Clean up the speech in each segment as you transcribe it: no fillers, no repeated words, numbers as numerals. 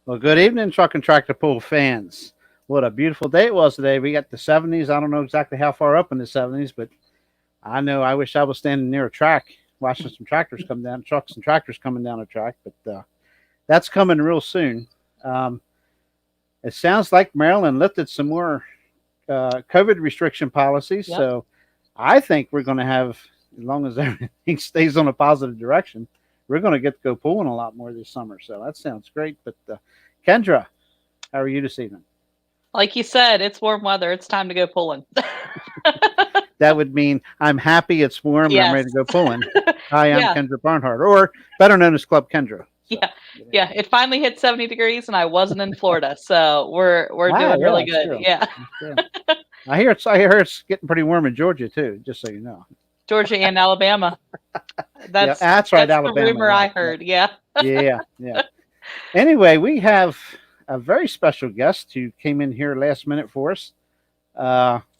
Well, good evening, Truck and Tractor Pull fans. What a beautiful day it was today. We got the 70s. I don't know exactly how far up in the 70s, but I know I wish I was standing near a track watching some tractors come down, trucks and tractors coming down a track, but that's coming real soon. Um, it sounds like Maryland lifted some more COVID restriction policies, Yep. so I think we're going to have, as long as everything stays on a positive direction, we're going to get to go pulling a lot more this summer. So that sounds great. But Kendra, how are you this evening? Like you said, it's warm weather. It's time to go pulling. That would mean I'm happy, it's warm, and I'm Yes. ready to go pulling. Hi, I'm Yeah. Kendra Barnhart, or better known as Club Kendra. So, Yeah. Yeah. It finally hit 70 degrees and I wasn't in Florida. So we're doing yeah, really that's good. true. Yeah. That's true. I hear it's getting pretty warm in Georgia too. Just so you know. Georgia and Alabama. Yeah, That's that's right, the Alabama. rumor I Yeah, yeah, heard. Yeah. yeah, yeah. Anyway, we have a very special guest who came in here last minute for us.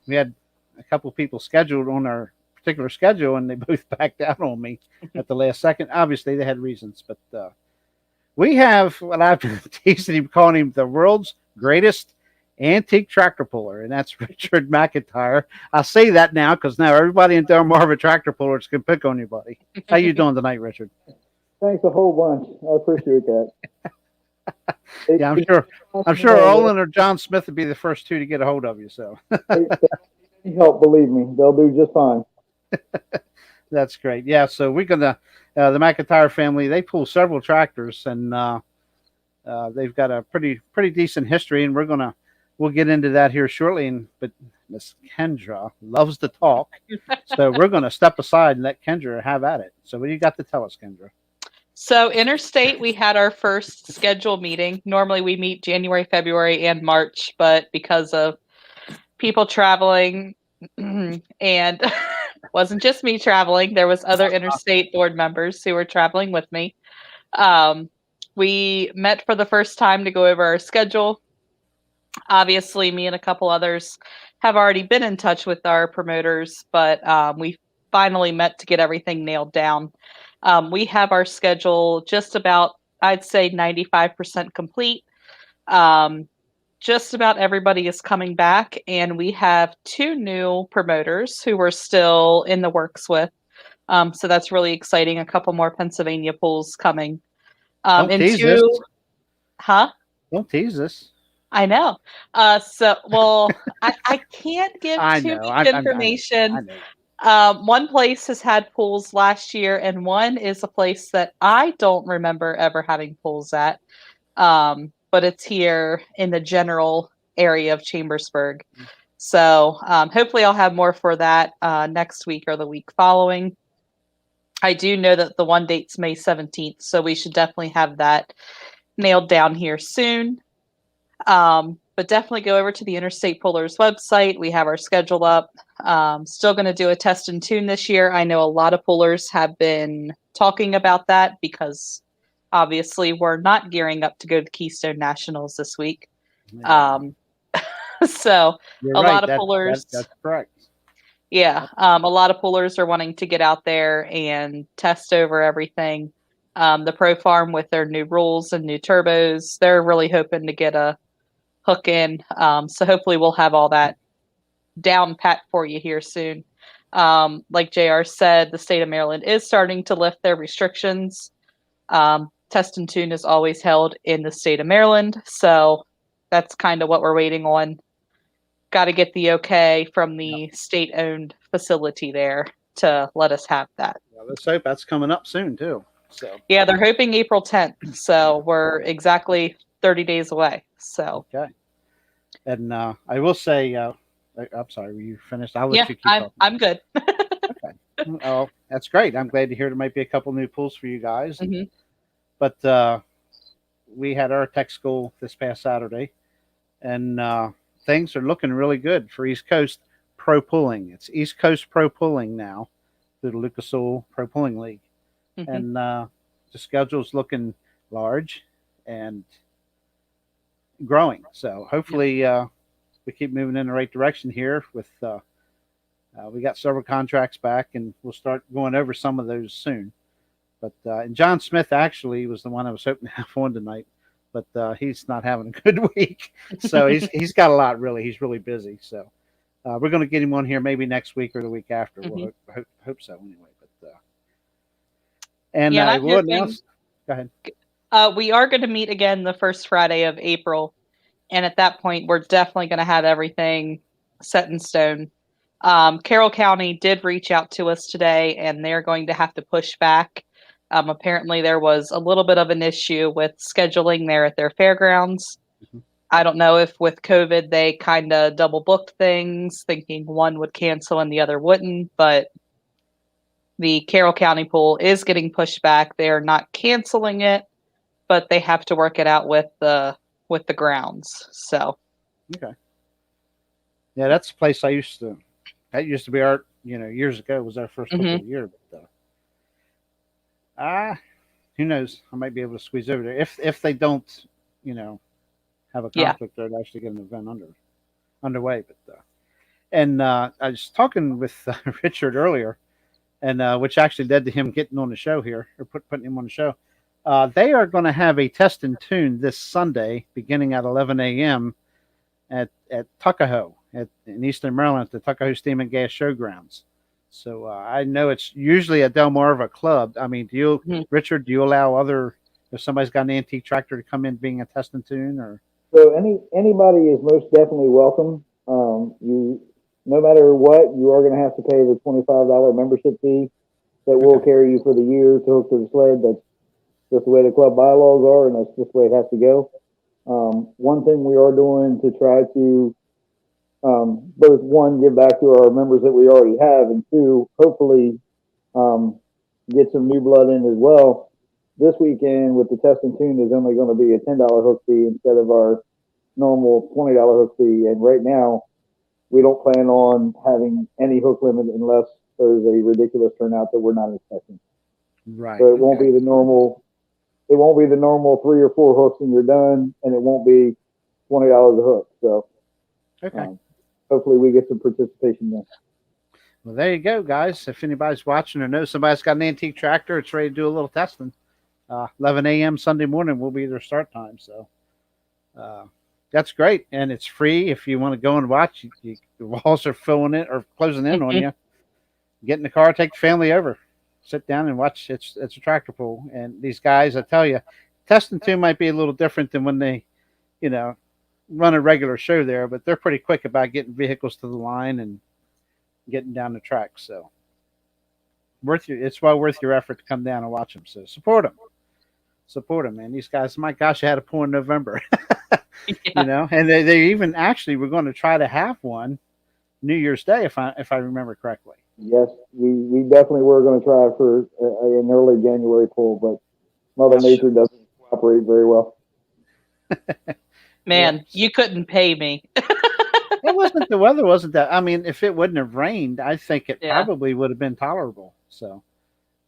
We had a couple of people scheduled on our particular schedule, and they both backed out on me at the last second. Obviously, they had reasons, but we have what I've been teasing him, calling him the world's greatest antique tractor puller, and that's Richard McIntyre. I say that now because now everybody in Delmarva Tractor Pullers can pick on you, buddy. How you doing tonight, Richard? Thanks a whole bunch. I appreciate that. Yeah, I'm sure. I'm sure Olin or John Smith would be the first two to get a hold of you. So They need help, believe me. They'll do just fine. that's great. Yeah, so we're gonna the McIntyre family. They pull several tractors, and they've got a pretty decent history. And we'll get into that here shortly. And but Miss Kendra loves to talk, so we're gonna step aside and let Kendra have at it. So what do you got to tell us, Kendra? So interstate, we had our first scheduled meeting. Normally we meet January, February, and March, but because of people traveling and wasn't just me traveling, there was other interstate board members who were traveling with me. Um, we met for the first time to go over our schedule. Obviously, me and a couple others have already been in touch with our promoters, but we finally met to get everything nailed down. We have our schedule just about, I'd say, 95% complete. Um, just about everybody is coming back, and we have two new promoters who we're still in the works with. So that's really exciting. A couple more Pennsylvania pulls coming. Don't And tease us. two, huh? Don't tease us. I know. Well, I can't give I too know. much I information. know. One place has had pools last year, and one is a place that I don't remember ever having pools at. But it's here in the general area of Chambersburg. So hopefully I'll have more for that next week or the week following. I do know that the one date's May 17th, so we should definitely have that nailed down here soon. But definitely go over to the Interstate Pullers website. We have our schedule up. Still going to do a test and tune this year. I know a lot of pullers have been talking about that because obviously we're not gearing up to go to Keystone Nationals this week. Yeah. So You're a right. lot of pullers. That's correct. Yeah, a lot of pullers are wanting to get out there and test over everything. The Pro Farm with their new rules and new turbos, they're really hoping to get a hook in. So hopefully we'll have all that down pat for you here soon. Like JR said, the state of Maryland is starting to lift their restrictions. Test and tune is always held in the state of Maryland. So that's kind of what we're waiting on. Got to get the okay from the state-owned facility there to let us have that. Well, let's hope that's coming up soon too. So Yeah, they're hoping April 10th. So we're exactly 30 days away. So okay. And I will say, I'm sorry, were you finished? I'll let yeah, you keep talking. I'm good. Okay. Oh, that's great. I'm glad to hear there might be a couple new pools for you guys. hmm But we had our tech school this past Saturday, and things are looking really good for East Coast Pro Pulling. It's East Coast Pro Pulling now through the Lucas Oil Pro Pulling League, hmm and the schedule's looking large and growing. So hopefully we keep moving in the right direction here. With we got several contracts back, and we'll start going over some of those soon. But and John Smith actually was the one I was hoping to have on tonight. but he's not having a good week. So he's got a lot really. He's really busy. So we're going to get him on here maybe next week or the week after. We'll hope so anyway. But and Yeah, and I'm we'll hoping- announce. Go ahead. We are going to meet again the first Friday of April. And at that point, we're definitely going to have everything set in stone. Carroll County did reach out to us today, and they're going to have to push back. Apparently, there was a little bit of an issue with scheduling there at their fairgrounds. Mhm. I don't know if with COVID, they kind of double booked things, thinking one would cancel and the other wouldn't. But the Carroll County pool is getting pushed back. They're not canceling it, but they have to work it out with the grounds. So Okay. Yeah, that's a place I used to. That used to be our, years ago was our first look of the year. But who knows? I might be able to squeeze over there if they don't, have a conflict there to actually get an event underway. But and I was talking with Richard earlier, and which actually led to him getting on the show here or putting him on the show. They are going to have a test and tune this Sunday, beginning at 11 a.m. at Tuckahoe in Eastern Maryland at the Tuckahoe Steam and Gas Showgrounds. So I know it's usually a Delmarva club. I mean, Richard, do you allow if somebody's got an antique tractor to come in being a test and tune or? So anybody is most definitely welcome. No matter what, you are going to have to pay the $25 membership fee that will carry you for the year to hook to the sled. That's just the way the club bylaws are, and that's just the way it has to go. One thing we are doing to try to both one, give back to our members that we already have, and two, hopefully get some new blood in as well. This weekend with the test and tune is only going to be a $10 hook fee instead of our normal $20 hook fee. And right now, we don't plan on having any hook limit unless there's a ridiculous turnout that we're not expecting. Right. So it won't be the normal. It won't be the normal 3 or 4 hooks and you're done, and it won't be $20 a hook. So, hopefully, we get some participation there. Well, there you go, guys. If anybody's watching or knows somebody's got an antique tractor, it's ready to do a little testing. 11 a.m. Sunday morning will be their start time. So that's great, and it's free if you want to go and watch. The walls are filling it or closing in on you. Get in the car, take the family over. Sit down and watch. It's a tractor pull, and these guys, I tell you, test and tune might be a little different than when they, run a regular show there, but they're pretty quick about getting vehicles to the line and getting down the track. So it's well worth your effort to come down and watch them. So support them, man. These guys, my gosh, I had a pull in November, and they even actually were going to try to have one New Year's Day if I remember correctly. Yes, we definitely were going to try for an early January pull, but Mother Nature doesn't cooperate very well. Man, you couldn't pay me. The weather wasn't that. I mean, if it wouldn't have rained, I think it probably would have been tolerable. So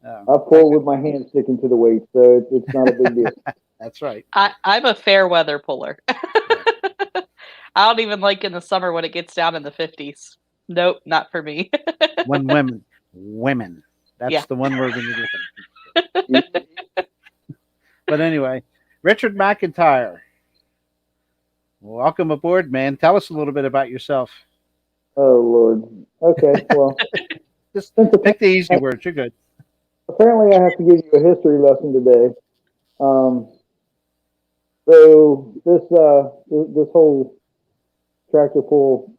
I pull with my hand sticking to the weight, so it's not a big deal. That's right. I'm a fair weather puller. I don't even like in the summer when it gets down in the 50s. Nope, not for me. When women. That's the one word we need to look at. But anyway, Richard McIntyre. Welcome aboard, man. Tell us a little bit about yourself. Oh, Lord. Okay, well. Just pick the easy words. You're good. Apparently, I have to give you a history lesson today. So this whole tractor pull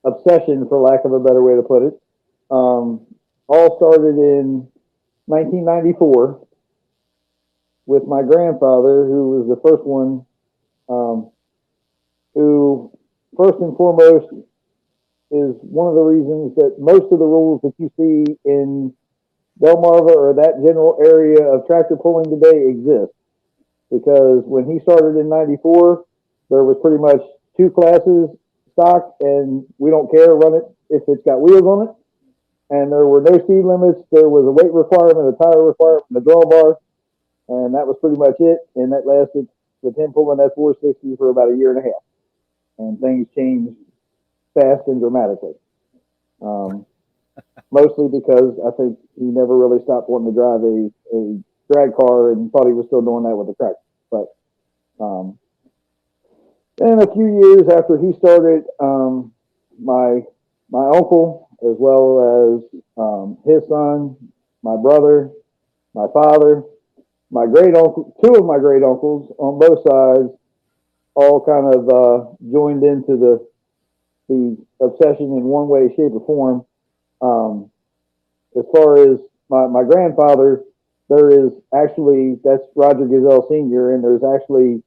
obsession, for lack of a better way to put it, all started in 1994 with my grandfather, who was the first one, who first and foremost is one of the reasons that most of the rules that you see in Delmarva or that general area of tractor pulling today exist. Because when he started in 94, there was pretty much 2 classes, stock, and we don't care, run it if it's got wheels on it. And there were no speed limits. There was a weight requirement, a tire requirement, a drawbar, and that was pretty much it. And that lasted with him pulling that 460 for about a year and a half. And things changed fast and dramatically. Mostly because I think he never really stopped wanting to drive a drag car and thought he was still doing that with the tractor. But then a few years after he started, my uncle, as well as his son, my brother, my father, my great uncle, two of my great uncles on both sides, all kind of joined into the obsession in one way, shape, or form. As far as my grandfather, there is actually, that's Roger Gazelle Sr., and there's actually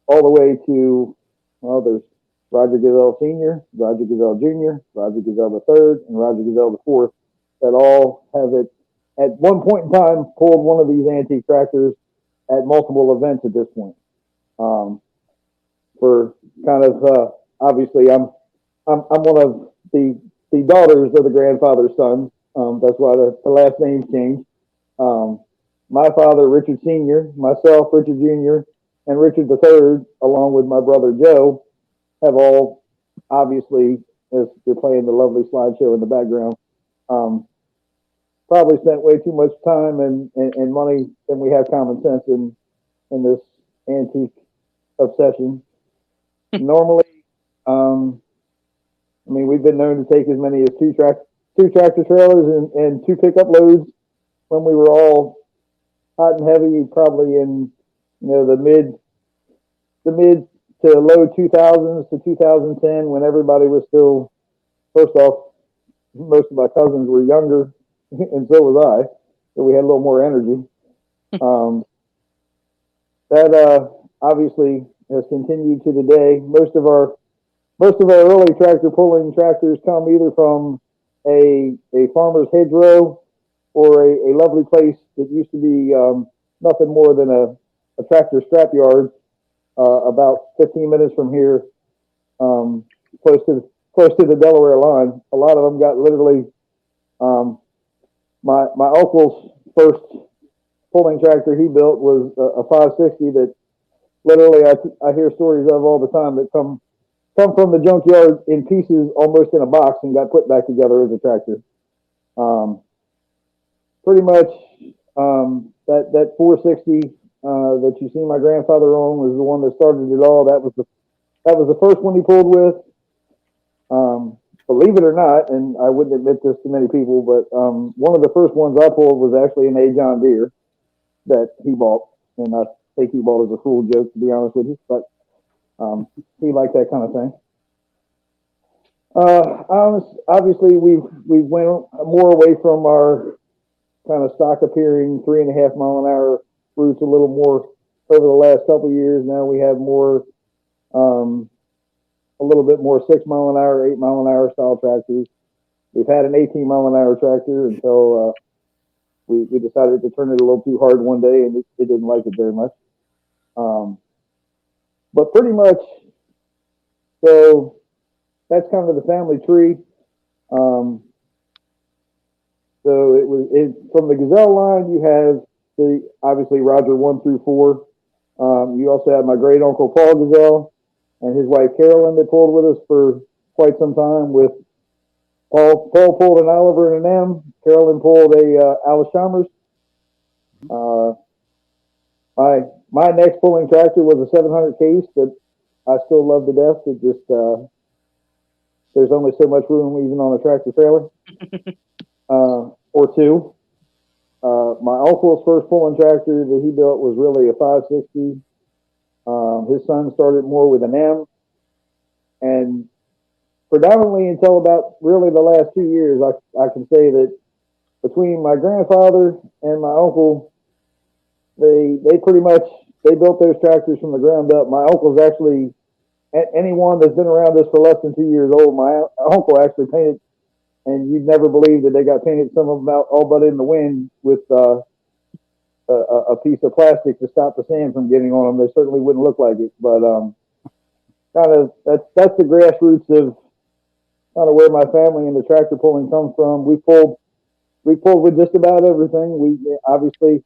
all the way to, well, there's Roger Gazelle Sr., Roger Gazelle Jr., Roger Gazelle III, and Roger Gazelle IV that all have it at one point in time pulled one of these antique tractors at multiple events at this point. For kind of obviously, I'm one of the daughters of the grandfather's sons. That's why the last names changed. My father, Richard Sr., myself, Richard Jr., and Richard III, along with my brother Joe, have all obviously, as you're playing the lovely slideshow in the background, probably spent way too much time and money than we have common sense in this antique obsession. Normally, I mean, we've been known to take as many as two tractor trailers and 2 pickup loads when we were all hot and heavy, probably in the mid to low 2000s to 2010, when everybody was still, first off, most of my cousins were younger, and so was I, so we had a little more energy. That obviously has continued to today. Most of our early tractor pulling tractors come either from a farmer's hedgerow or a lovely place that used to be nothing more than a tractor scrapyard about 15 minutes from here, close to the Delaware line. A lot of them got literally. My uncle's first pulling tractor he built was a 560 that literally I hear stories of all the time that come from the junkyard in pieces, almost in a box, and got put back together as a tractor. Pretty much that 460 that you see my grandfather on was the one that started it all. That was the first one he pulled with. Believe it or not, and I wouldn't admit this to many people, but one of the first ones I pulled was actually an A John Deere that he bought, and I think he bought as a cruel joke, to be honest with you, but he liked that kind of thing. Obviously, we went more away from our kind of stock appearing 3.5 mile an hour routes a little more over the last couple of years. Now we have more, a little bit more 6 mile an hour, 8 mile an hour style tractors. We've had an 18 mile an hour tractor until we decided to turn it a little too hard one day, and it didn't like it very much. But pretty much, so that's kind of the family tree. So it from the Gazelle line, you have obviously Roger 1 through 4. You also have my great uncle Paul Gazelle and his wife Carolyn that pulled with us for quite some time. With Paul pulled an Oliver and an M. Carolyn pulled a Alice Chalmers. My next pulling tractor was a 700 case that I still love to death. It just there's only so much room even on a tractor trailer or two. My uncle's first pulling tractor that he built was really a 560. His son started more with an M, and predominantly until about really the last 2 years, I can say that between my grandfather and my uncle, they pretty much built those tractors from the ground up. My uncle's actually, anyone that's been around this for less than 2 years old, my uncle actually painted, and you'd never believe that they got painted, some of them out all but in the wind with a piece of plastic to stop the sand from getting on them. They certainly wouldn't look like it, but kind of that's the grassroots of kind of where my family and the tractor pulling comes from. We pulled with just about everything. We obviously,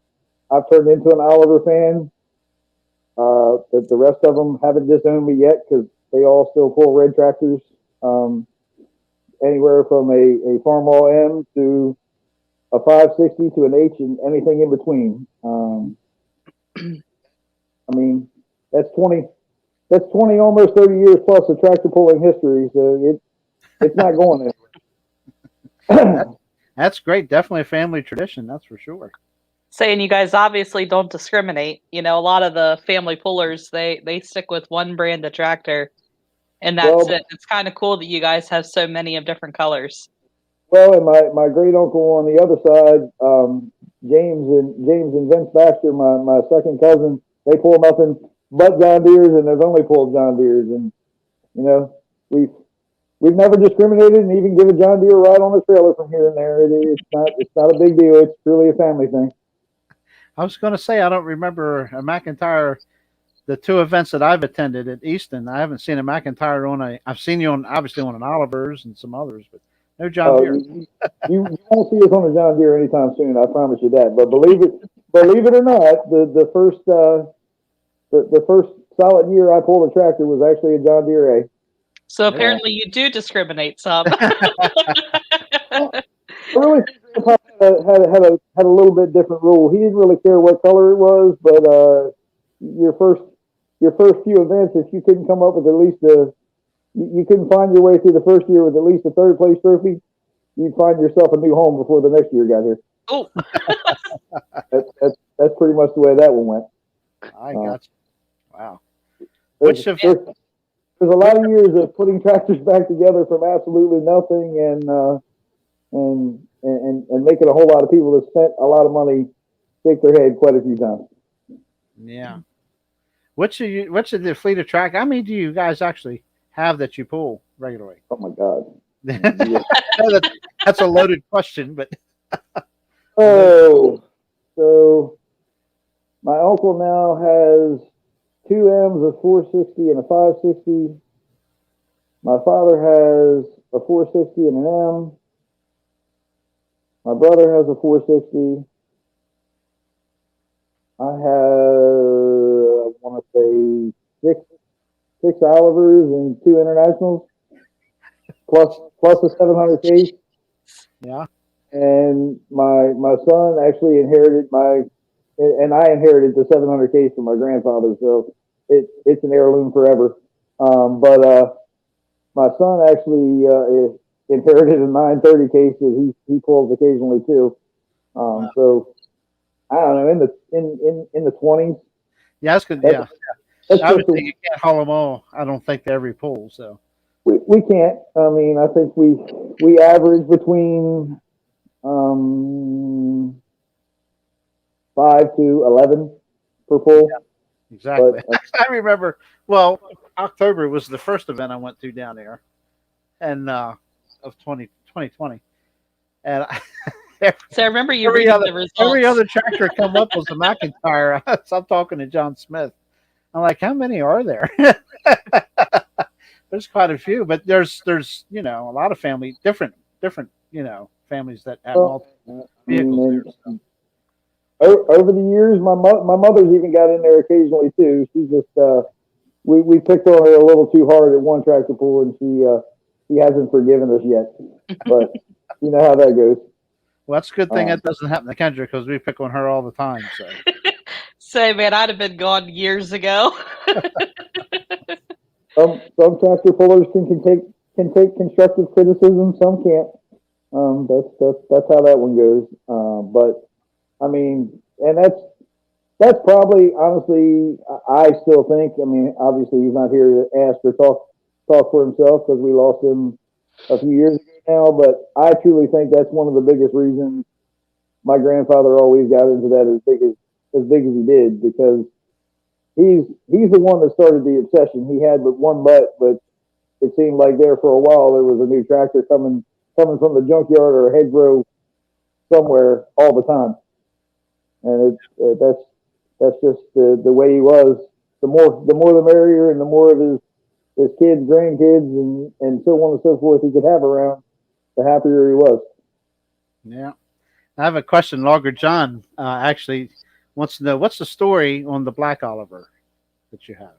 I've turned into an Oliver fan. The rest of them haven't disowned me yet because they all still pull red tractors. Anywhere from a Farmall M to a 560 to an H and anything in between. I mean, that's 20, almost 30 years plus of tractor pulling history. So it's not going anywhere. That's great. Definitely a family tradition. That's for sure. Saying you guys obviously don't discriminate. You know, a lot of the family pullers, they stick with one brand of tractor, and that's it. It's kind of cool that you guys have so many of different colors. Well, and my great uncle on the other side, James and Vince Baxter, my second cousin, they pull nothing but John Deeres, and they've only pulled John Deeres, and you know we've never discriminated, and even give a John Deere a ride on the trailer from here and there. It's not a big deal. It's truly a family thing. I was going to say I don't remember a McIntyre. The two events that I've attended at Easton, I haven't seen a McIntyre on a. I've seen you on obviously on an Oliver's and some others, but no John Deere. You won't see us on a John Deere anytime soon. I promise you that. But believe it or not, the first solid year I pulled a tractor was actually a John Deere A. So apparently you do discriminate some. I really think had a little bit different rule. He didn't really care what color it was, but your first few events, if you couldn't come up with at least you couldn't find your way through the first year with at least a third place trophy, you'd find yourself a new home before the next year got here. Oh, that's pretty much the way that one went. I got you. Wow. There's a lot of years of putting tractors back together from absolutely nothing and making a whole lot of people that spent a lot of money shake their head quite a few times. Yeah. Which of the fleet of track? How many do you guys actually have that you pull regularly? Oh my God. That's a loaded question, but so my uncle now has 2 M's, a 460 and a 560. My father has a 460 and an M. My brother has a 460. I have, I want to say, six Olivers and 2 Internationals, plus a 700 case. Yeah. And my son actually inherited and I inherited the 700 case from my grandfather, so it's an heirloom forever. But my son actually inherited a 930 case that he pulls occasionally too. So I don't know, in the 20s. Yeah, that's good. Yeah. I would think you can't haul them all. I don't think to every pull. So we can't. I mean, I think we average between 5 to 11 per pull. Yeah, exactly. But, I remember. Well, October was the first event I went to down there, and of 2020, and. So I remember you reading the results. Every other tractor come up was a McIntyre. So I'm talking to John Smith. I'm like, how many are there? There's quite a few, but there's a lot of different families that have multiple vehicles there. So. Over the years, my mother's even got in there occasionally too. She just we picked on her a little too hard at one tractor pull, and she hasn't forgiven us yet. But you know how that goes. Well, that's a good thing that doesn't happen to Kendra because we pick on her all the time. So, say, man, I'd have been gone years ago. Some tractor pullers can take constructive criticism. Some can't. That's how that one goes. But I mean, and that's probably honestly, I still think. I mean, obviously he's not here to ask or talk for himself because we lost him a few years ago now, but I truly think that's one of the biggest reasons my grandfather always got into that as big as he did, because he's the one that started the obsession. He had but one butt, but it seemed like there for a while there was a new tractor coming from the junkyard or a hedgerow somewhere all the time, and that's just the way he was. The more the merrier, and the more of his kids, grandkids, and so on and so forth he could have around, the happier he was. Yeah. I have a question. Logger John actually wants to know, what's the story on the Black Oliver that you have?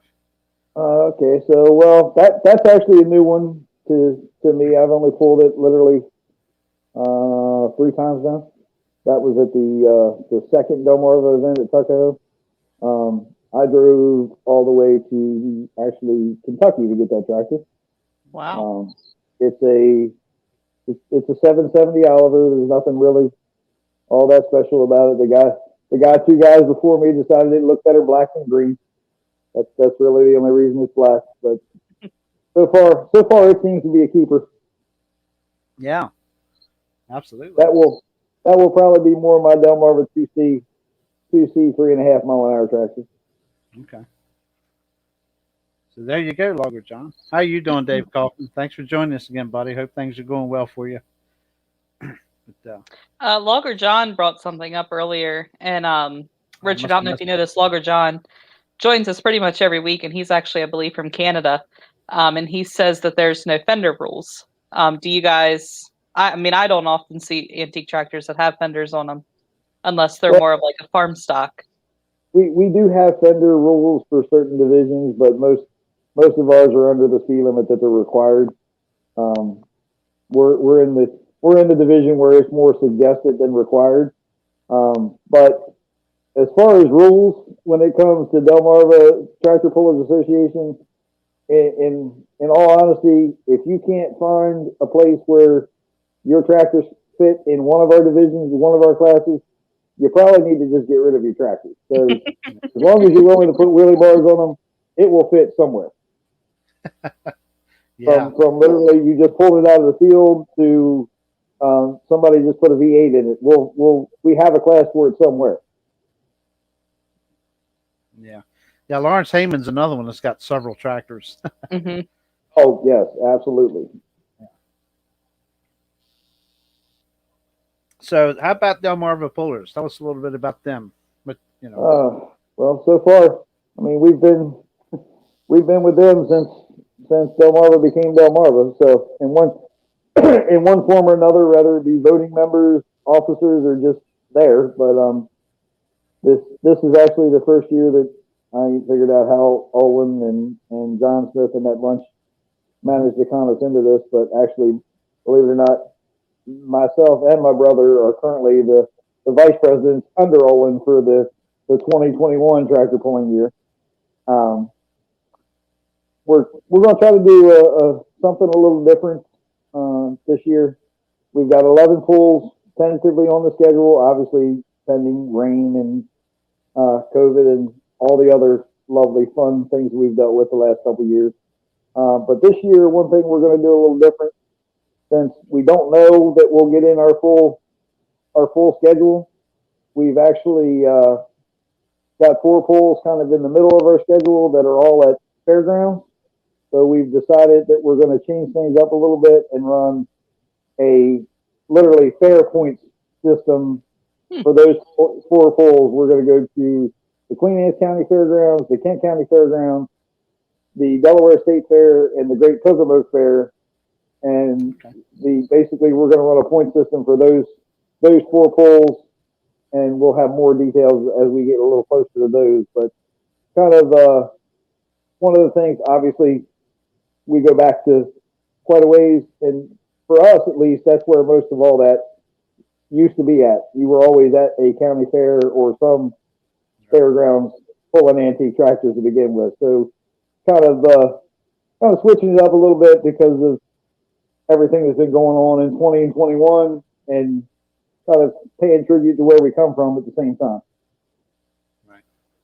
Okay, so well, that's actually a new one to me. I've only pulled it literally 3 times now. That was at the second Delmarva event at Tuckahoe. I drove all the way to actually Kentucky to get that tractor. Wow. It's a 770 Oliver. There's nothing really all that special about it. Two guys before me decided it looked better black than green. That's really the only reason it's black. But so far it seems to be a keeper. Yeah, absolutely. That will probably be more my Delmarva 2C 3.5 mile an hour tractor. Okay. So there you go, Logger John. How you doing, Dave Kaufman? Thanks for joining us again, buddy. Hope things are going well for you. But, Logger John brought something up earlier, and Richard, I don't know if you noticed, Logger John joins us pretty much every week, and he's actually, I believe, from Canada. And he says that there's no fender rules. Do you guys? I mean, I don't often see antique tractors that have fenders on them, unless they're more of like a farm stock. We do have fender rules for certain divisions, but most of ours are under the speed limit that they're required. We're in the division where it's more suggested than required. But as far as rules, when it comes to Delmarva Tractor Pullers Association, in all honesty, if you can't find a place where your tractors fit in one of our divisions, one of our classes, you probably need to just get rid of your tractors. So as long as you're willing to put wheelie bars on them, it will fit somewhere. Yeah. From literally you just pulled it out of the field to somebody just put a V8 in it. We have a class for it somewhere. Yeah. Yeah, Lawrence Heyman's another one that's got several tractors. Mm-hmm. Oh, yes, absolutely. So how about Delmarva Pullers? Tell us a little bit about them. But well, so far, I mean, we've been with them since Delmarva became Delmarva. So in one form or another, whether it be voting members, officers, or just there. But this is actually the first year that I figured out how Olin and John Smith and that bunch managed to con us into this. But actually, believe it or not, myself and my brother are currently the vice presidents under Olin for the 2021 tractor pulling year. We're going to try to do something a little different this year. We've got 11 pulls tentatively on the schedule, obviously pending rain and COVID and all the other lovely fun things we've dealt with the last couple of years. But this year, one thing we're going to do a little different, since we don't know that we'll get in our full schedule. We've actually got 4 pulls kind of in the middle of our schedule that are all at fairgrounds. So we've decided that we're going to change things up a little bit and run a literally fair points system for those 4 pulls. We're going to go to the Queen Anne's County Fairgrounds, the Kent County Fairgrounds, the Delaware State Fair, and the Great Pocomoke Fair. And basically we're going to run a point system for those 4 pulls, and we'll have more details as we get a little closer to those. But kind of one of the things, obviously, we go back to quite a ways, and for us at least, that's where most of all that used to be at. You were always at a county fair or some fairgrounds pulling antique tractors to begin with. So kind of switching it up a little bit because of everything that's been going on in 20 and 21, and kind of paying tribute to where we come from at the same time. Right.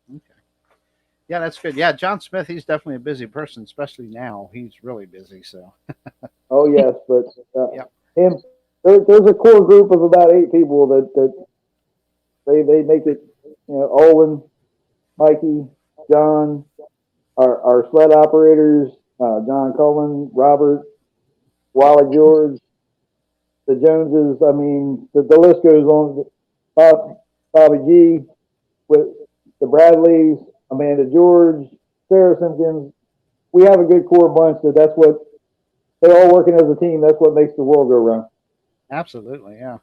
Okay. Yeah, that's good. Yeah, John Smith, he's definitely a busy person, especially now. He's really busy. So. Oh yes, but yep. There's a core group of about 8 people that they make it. You know, Olin, Mikey, John, our sled operators, John Cullen, Robert, Wally George, the Joneses. I mean, the list goes on. Bobby G, with the Bradleys, Amanda George, Sarah Simpkins. We have a good core bunch. That's what they're all working as a team. That's what makes the world go round. Absolutely, yeah.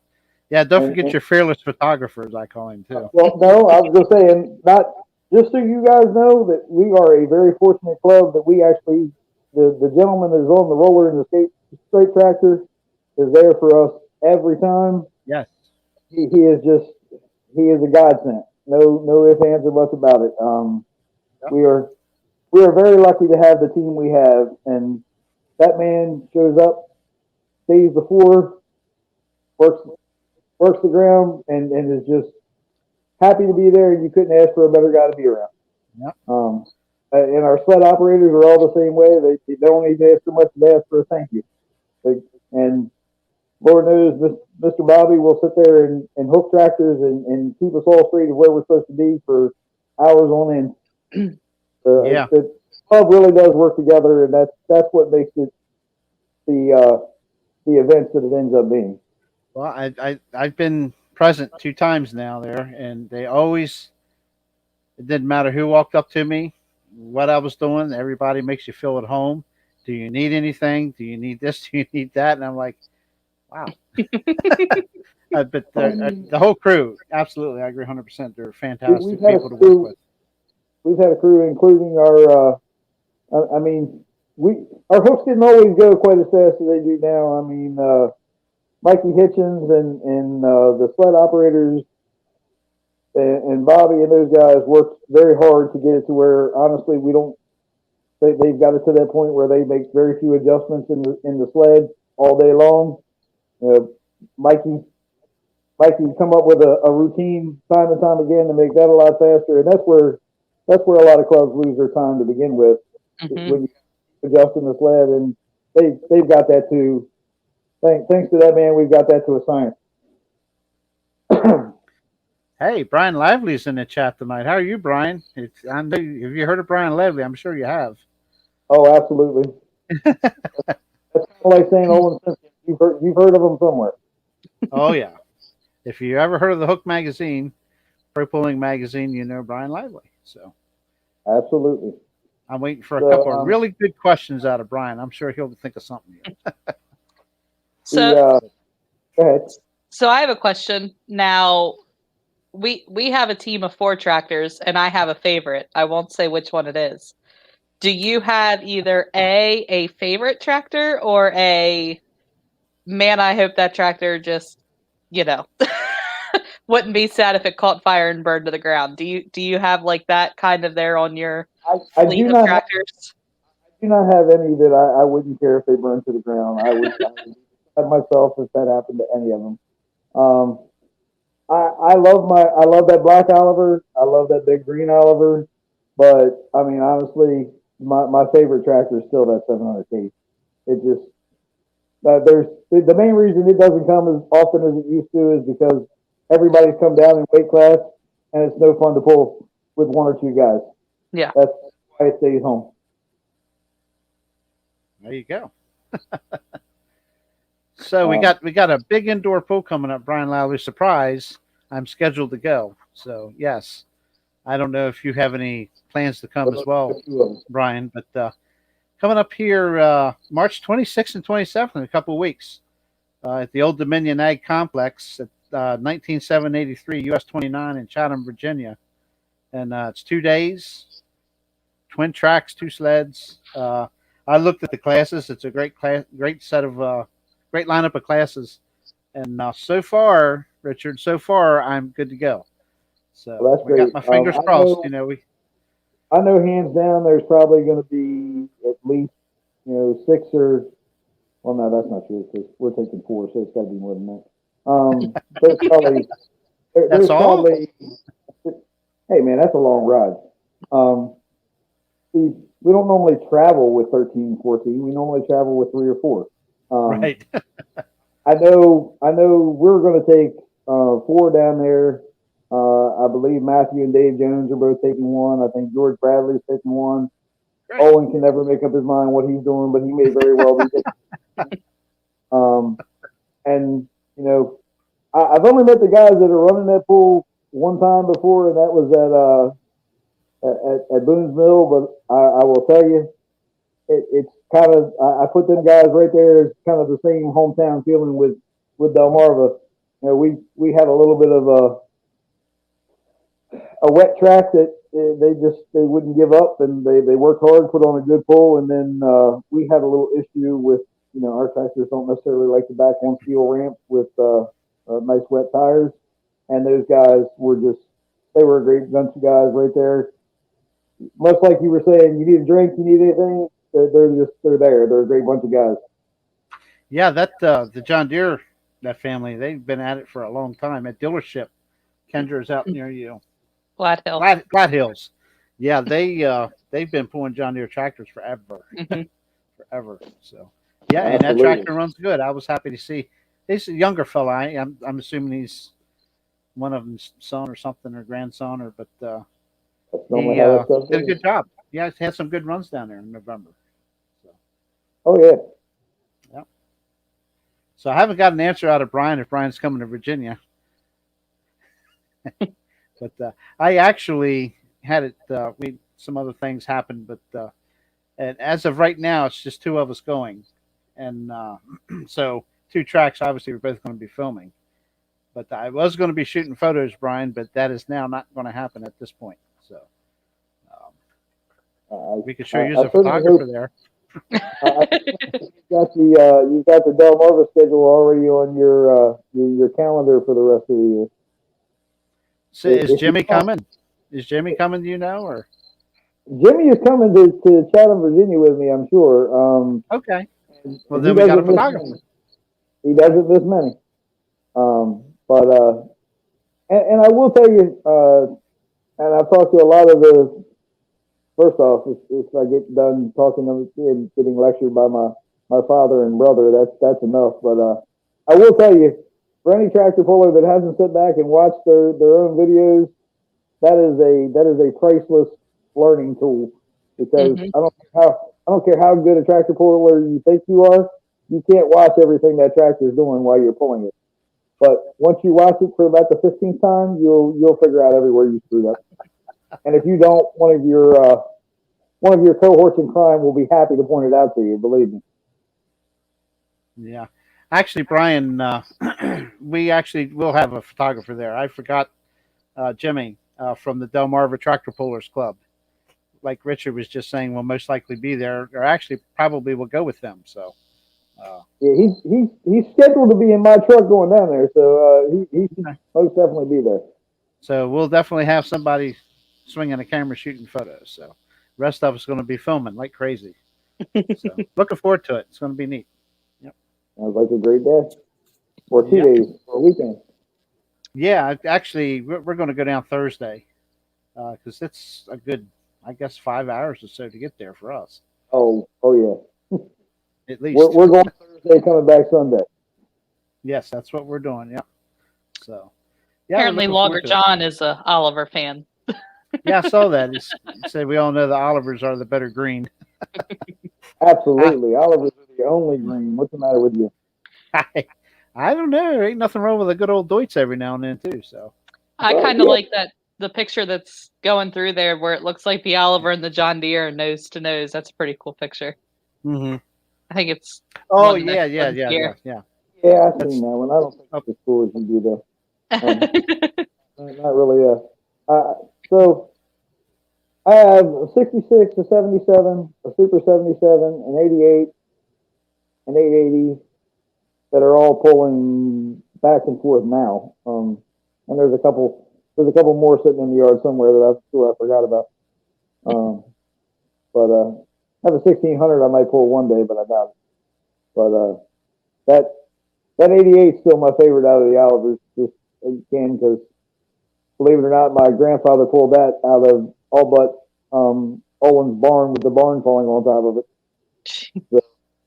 Yeah, don't forget your fearless photographers, I call him too. Well, no, I was just saying, not just so you guys know that we are a very fortunate club that we actually, the gentleman that is on the roller in the straight tractor is there for us every time. Yes. he is just he is a godsend. No ifs, ands, or buts about it. Yep. We are very lucky to have the team we have, and that man shows up, stays the floor, works the ground, and is just happy to be there. And you couldn't ask for a better guy to be around. Yep. And our sled operators are all the same way. They don't even ask so much as ask for a thank you. And Lord knows Mr. Bobby will sit there and hook tractors and keep us all straight of where we're supposed to be for hours on end. Yeah. The club really does work together, and that's what makes it the events that it ends up being. Well, I've been present 2 times now there, and they always, it didn't matter who walked up to me, what I was doing. Everybody makes you feel at home. Do you need anything? Do you need this? Do you need that? And I'm like, wow. But the whole crew, absolutely, I agree 100%. They're fantastic people to work with. We've had a crew, including our. I mean, our hooks didn't always go quite as fast as they do now. I mean, Mikey Hitchens and the sled operators and Bobby and those guys worked very hard to get it to where, honestly, we don't. They've got it to that point where they make very few adjustments in the sled all day long. Mikey come up with a routine time and time again to make that a lot faster, and that's where a lot of clubs lose their time to begin with. Mm-hmm. When you adjusting the sled, and they've got that to. Thanks to that man, we've got that to a science. Hey, Brian Lively's in the chat tonight. How are you, Brian? I know, have you heard of Brian Lively? I'm sure you have. Oh, absolutely. That's kind of like saying Owen Simpson. You've heard of him somewhere. Oh yeah. If you ever heard of the Hook magazine, Pro Pulling magazine, you know Brian Lively. So absolutely. I'm waiting for a couple of really good questions out of Brian. I'm sure he'll think of something here. So, go ahead. So I have a question. Now, we have a team of 4 tractors, and I have a favorite. I won't say which one it is. Do you have either a favorite tractor or a, man, I hope that tractor just, wouldn't be sad if it caught fire and burned to the ground? Do you have like that kind of there on your fleet of tractors? I do not have any that I wouldn't care if they burned to the ground. I would have myself if that happened to any of them. I love that black Oliver. I love that big green Oliver. But I mean, honestly, my favorite tractor is still that 700K. It just there's the main reason it doesn't come as often as it used to is because everybody's come down in weight class, and it's no fun to pull with 1 or 2 guys. Yeah, that's why it stays home. There you go. So we got a big indoor pull coming up, Brian Lowry. Surprise! I'm scheduled to go. So yes, I don't know if you have any plans to come as well, Brian. But coming up here, March 26th and 27th in a couple of weeks, at the Old Dominion Ag Complex at 19783 US 29 in Chatham, Virginia, and it's 2 days, twin tracks, 2 sleds. I looked at the classes. It's a great set of great lineup of classes, and so far, Richard, I'm good to go. So well, that's we great. Got my fingers crossed. I know hands down there's probably going to be at least 6 or well, no, that's not true because we're taking 4, so it's got to be more than that. There's probably that's all. Probably, hey man, that's a long ride. We don't normally travel with 13, 14. We normally travel with 3 or 4. Right. I know we're going to take 4 down there. I believe Matthew and Dave Jones are both taking 1. I think George Bradley's taking 1. Great. Owen can never make up his mind what he's doing, but he may very well be taking. And I've only met the guys that are running that pool one time before, and that was at Boone's Mill. But I will tell you, it's kind of I put them guys right there as kind of the same hometown feeling with Delmarva. We had a little bit of a wet track that they wouldn't give up, and they worked hard, put on a good pull, and then we had a little issue with our tractors don't necessarily like to back on steel ramps with nice wet tires. And those guys were they were a great bunch of guys right there. Much like you were saying, you need a drink, you need anything, they're there. They're a great bunch of guys. Yeah, that the John Deere, that family, they've been at it for a long time. At dealership, Kendra's out near you. Glad Hill. Glad Hills. Yeah, they've been pulling John Deere tractors forever, forever. So yeah, and that tractor runs good. I was happy to see. He's a younger fella. I'm assuming he's one of them's son or something or grandson but he did a good job. Yeah, he had some good runs down there in November. So. Oh yeah. Yeah. So I haven't got an answer out of Brian if Brian's coming to Virginia. But I actually had it. Some other things happened, but and as of right now, it's just two of us going, and so two tracks. Obviously, we're both going to be filming. But I was going to be shooting photos, Brian, but that is now not going to happen at this point. So we could sure use a photographer there. You've got the Delmarva schedule already on your calendar for the rest of the year. So is Jimmy coming? Is Jimmy coming? Do you know, or Jimmy is coming to Chatham, Virginia, with me? I'm sure. Okay. Well, then we got a photographer. He doesn't miss many. And I will tell you, and I've talked to a lot of the. First off, if I get done talking and getting lectured by my father and brother, that's enough. But I will tell you, for any tractor puller that hasn't sit back and watched their own videos, that is a priceless learning tool. Because I don't care how good a tractor puller you think you are, you can't watch everything that tractor is doing while you're pulling it. But once you watch it for about the 15th time, you'll figure out everywhere you screwed up. And if you don't, one of your cohorts in crime will be happy to point it out to you. Believe me. Yeah, actually, Brian, we actually will have a photographer there. I forgot Jimmy from the Delmarva Tractor Pullers Club. Like Richard was just saying, will most likely be there, or actually probably will go with them. So. Yeah, he's scheduled to be in my truck going down there, so he should most definitely be there. So we'll definitely have somebody swinging a camera shooting photos. So the rest of us are going to be filming like crazy. So looking forward to it. It's going to be neat. Yep. Sounds like a great day. Or 2 days, or a weekend. Yeah, actually, we're going to go down Thursday because it's a good, I guess, 5 hours or so to get there for us. Oh yeah. At least we're going Thursday, coming back Sunday. Yes, that's what we're doing. Yeah. So. Yeah, apparently, Logger John is a Oliver fan. Yeah, I saw that. He said we all know the Olivers are the better green. Absolutely. Olivers are the only green. What's the matter with you? I don't know. There ain't nothing wrong with a good old Deutz every now and then, too. So I kind of like the picture that's going through there where it looks like the Oliver and the John Deere nose to nose. That's a pretty cool picture. Mm-hmm. I think it's. Oh, yeah. Yeah, I've seen that one. I don't think it's as cool as you do, though. Not really. So I have a 66, a 77, a Super 77, an 88, an 880 that are all pulling back and forth now. And there's a couple more sitting in the yard somewhere that I forgot about. But I have a 1600 I might pull one day, but I doubt it. But that 88 is still my favorite out of the Olivers, just again because, believe it or not, my grandfather pulled that out of all but Owen's barn with the barn falling on top of it. So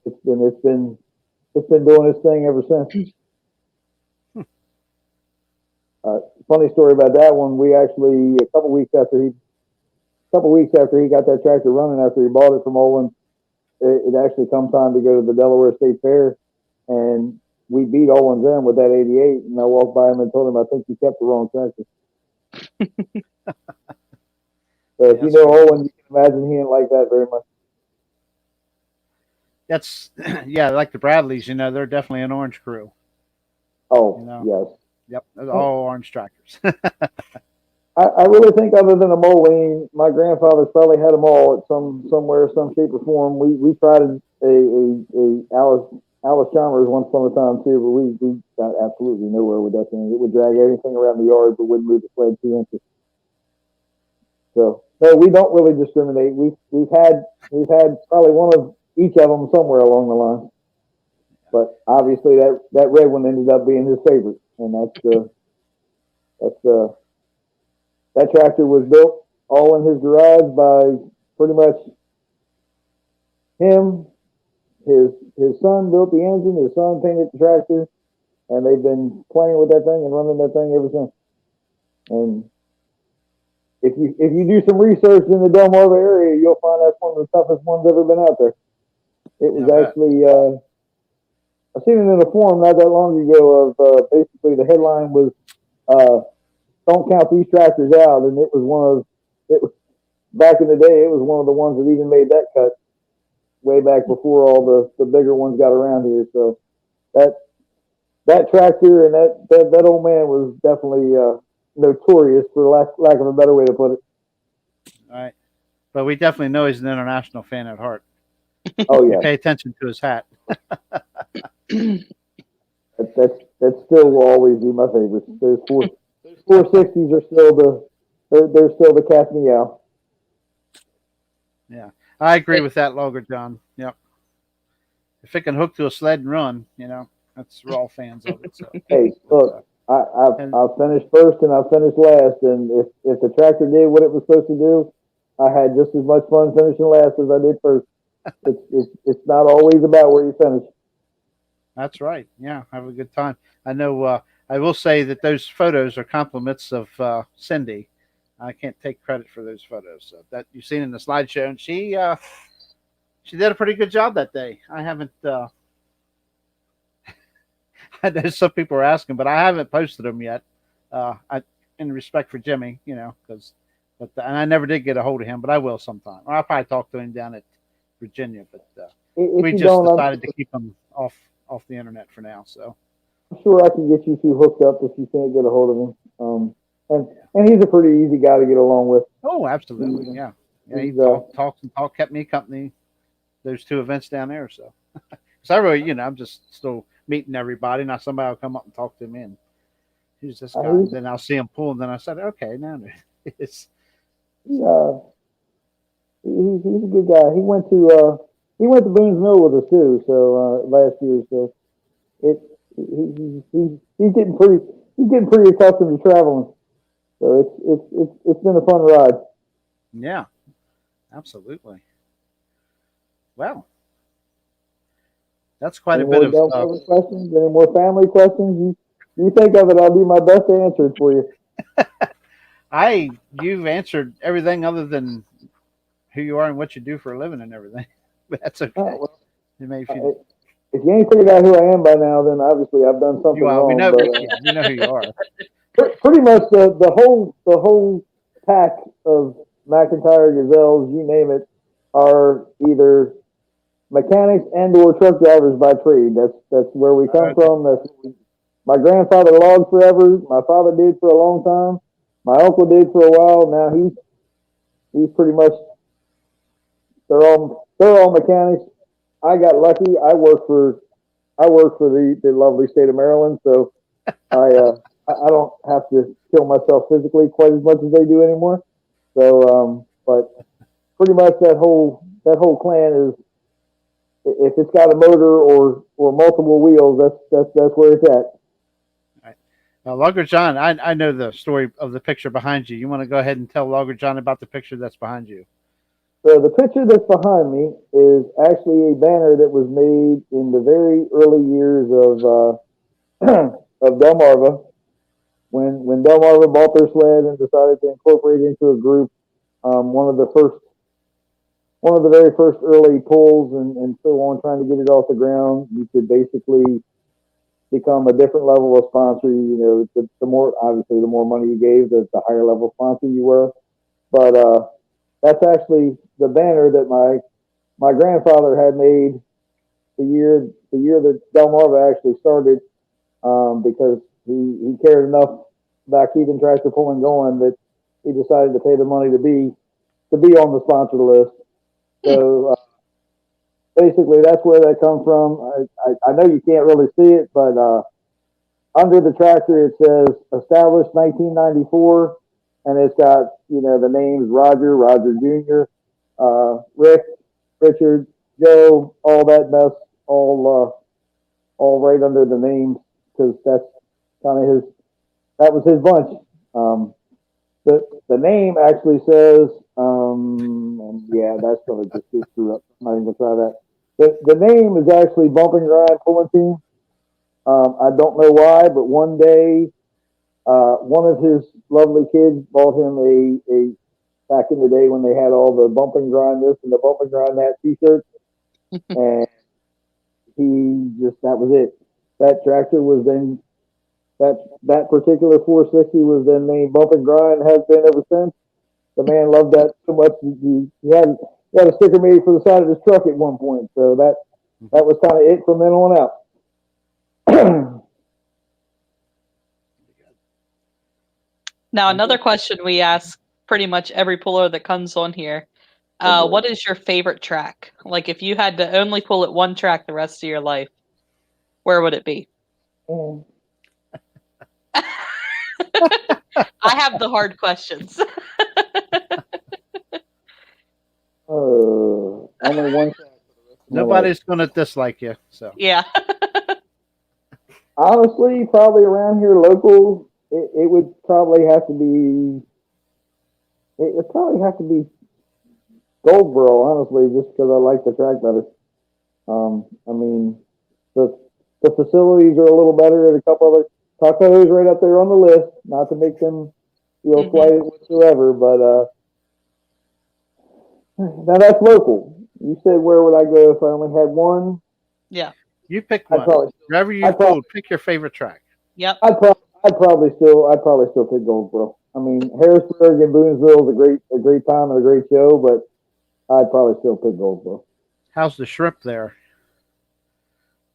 it's been doing its thing ever since. Funny story about that one. We actually a couple weeks after he got that tractor running, after he bought it from Olin, it actually come time to go to the Delaware State Fair, and we beat Olin's in with that 88. And I walked by him and told him, I think you kept the wrong tractor. So if you know Olin, you can imagine he didn't like that very much. That's like the Bradleys. They're definitely an orange crew. Oh, yes. Yep, they're all orange tractors. I really think, other than a Moline, my grandfather's probably had them all at somewhere, some shape or form. We tried a Alice Chalmers once upon a time too, but we got absolutely nowhere with that thing. It would drag everything around the yard, but wouldn't move the sled 2 inches. So no, we don't really discriminate. We've had probably one of each of them somewhere along the line, but obviously that red one ended up being his favorite, and that tractor was built all in his garage by pretty much him. His son built the engine. His son painted the tractor, and they've been playing with that thing and running that thing ever since. And if you do some research in the Delmarva area, you'll find that's one of the toughest ones ever been out there. It was actually I seen it in a forum not that long ago of basically the headline was "Don't count these tractors out," and it was back in the day. It was one of the ones that even made that cut way back before all the bigger ones got around here. So that tractor and that old man was definitely notorious, for lack of a better way to put it. All right. But we definitely know he's an international fan at heart. Oh yeah. Pay attention to his hat. That still will always be my favorite. Those 460s are still they're still the cat meow. Yeah, I agree with that, Logger John. Yep. If it can hook to a sled and run, we're all fans of it. So. Hey, look, I've finished first and I've finished last, and if the tractor did what it was supposed to do, I had just as much fun finishing last as I did first. It's not always about where you finish. That's right. Yeah, have a good time. I know. I will say that those photos are compliments of Cindy. I can't take credit for those photos. So that you've seen in the slideshow, and she did a pretty good job that day. I haven't. I know some people are asking, but I haven't posted them yet. In respect for Jimmy, because, and I never did get a hold of him, but I will sometime. Or I'll probably talk to him down at Virginia, but we just decided to keep him off the internet for now. So I'm sure I can get you two hooked up if you can't get a hold of him. And he's a pretty easy guy to get along with. Oh, absolutely, yeah. He talks, kept me company those two events down there. So, I really, I'm just still meeting everybody. Now somebody will come up and talk to me, and who's this guy? And then I'll see him pull, and then I said, okay, now it's. He's a good guy. He went to Boone's Mill with us too. So last year, so he's getting pretty accustomed to traveling. So it's been a fun ride. Yeah, absolutely. Well, that's quite a bit of questions. Any more family questions? You think of it, I'll do my best to answer it for you. You've answered everything other than who you are and what you do for a living and everything. But that's okay. Oh, well, if you ain't figured out who I am by now, then obviously I've done something wrong. We know who you are. Pretty much the whole pack of McIntyre Gazelles, you name it, are either mechanics and or truck drivers by trade. That's where we come from. My grandfather logged forever. My father did for a long time. My uncle did for a while. Now he's pretty much they're all mechanics. I got lucky. I work for the lovely state of Maryland, so I don't have to kill myself physically quite as much as they do anymore. So, but pretty much that whole clan is, if it's got a motor or multiple wheels, that's where it's at. Logger John, I know the story of the picture behind you. You want to go ahead and tell Logger John about the picture that's behind you? So the picture that's behind me is actually a banner that was made in the very early years of Delmarva. When Delmarva bought their sled and decided to incorporate it into a group, one of the very first early pulls and so on, trying to get it off the ground, you could basically become a different level of sponsor. The more, obviously, the more money you gave, the higher level sponsor you were. But that's actually the banner that my grandfather had made the year that Delmarva actually started, because he cared enough about keeping tractor pulling going that he decided to pay the money to be on the sponsor list. So basically that's where that comes from. I know you can't really see it, but under the tractor it says established 1994, and it's got the names Roger, Roger Jr., Rick, Richard, Joe, all that mess, all right under the names, because that's kind of that was his bunch. The name actually says, yeah, that's going to just get screwed up. I'm not even going to try that. The name is actually Bump and Grind Pulling Team. I don't know why, but one day, one of his lovely kids bought him a back in the day when they had all the Bump and Grind this and the Bump and Grind that t-shirts, and that was it. That tractor was then, that particular 460 was then named Bump and Grind, has been ever since. The man loved that so much. He had a sticker made for the side of his truck at one point. So that was kind of it from then on out. Now, another question we ask pretty much every puller that comes on here. What is your favorite track? Like, if you had to only pull at one track the rest of your life, where would it be? I have the hard questions. Only one track for the rest of my life. Nobody's going to dislike you. So Yeah. Honestly, probably around here local, it would probably have to be. It would probably have to be Goldsboro, honestly, just because I like the track better. I mean, the facilities are a little better at a couple other. Taco's right up there on the list. Not to make them feel slighted whatsoever, but now that's local. You said where would I go if I only had one? Yeah. you pick one. Wherever you pull, pick your favorite track. Yep. I'd probably still pick Goldsboro. I mean, Harrisburg and Boonesville is a great time and a great show, but I'd probably still pick Goldsboro. How's the shrimp there?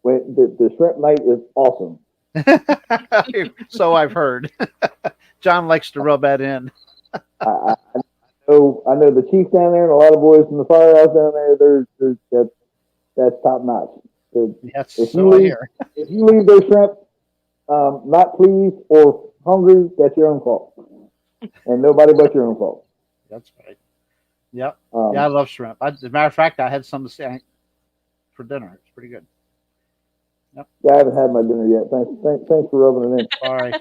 The shrimp night is awesome. So I've heard. John likes to rub that in. I know the chief down there and a lot of boys from the firehouse down there. That's top notch. If you leave those shrimp not pleased or hungry, that's your own fault, and nobody but your own fault. That's right. Yep. I love shrimp. As a matter of fact, I had some for dinner. It's pretty good. Yep. Yeah, I haven't had my dinner yet. Thanks for rubbing it in. All right.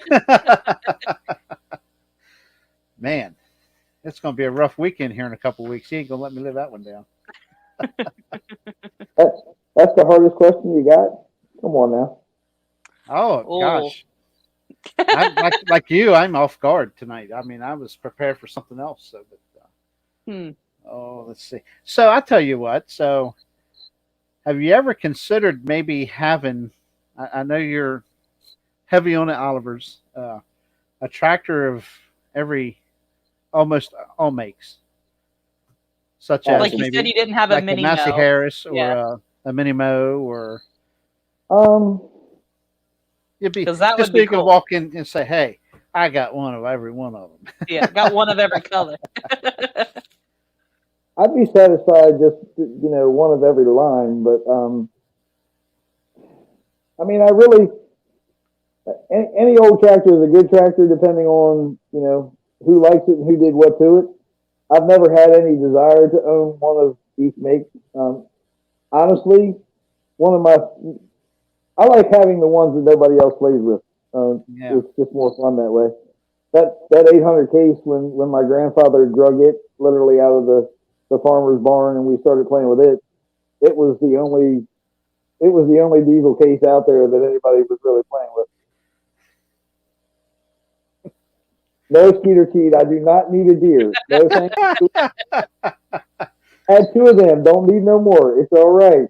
Man, it's going to be a rough weekend here in a couple of weeks. He ain't going to let me live that one down. That's the hardest question you got? Come on now. Oh, gosh. I'm like you, I'm off guard tonight. I mean, I was prepared for something else. So, let's see. So I'll tell you what. So have you ever considered maybe having, I know you're heavy on the Olivers, a tractor of almost all makes, such as like you said, you didn't have a mini Massey mow. Harris or a mini mow or you'd be that just would be you can cool. walk in and say, "Hey, I got one of every one of them." Yeah, got one of every color. I'd be satisfied just one of every line, but I mean, I really any old tractor is a good tractor depending on who likes it and who did what to it. I've never had any desire to own one of each make. Honestly, I like having the ones that nobody else plays with. It's just more fun that way. That 800 case when my grandfather drug it literally out of the farmer's barn and we started playing with it. It was the only diesel case out there that anybody was really playing with. No Skeeter Keat. I do not need a deer. No thank you. Had 2 of them. Don't need no more. It's all right.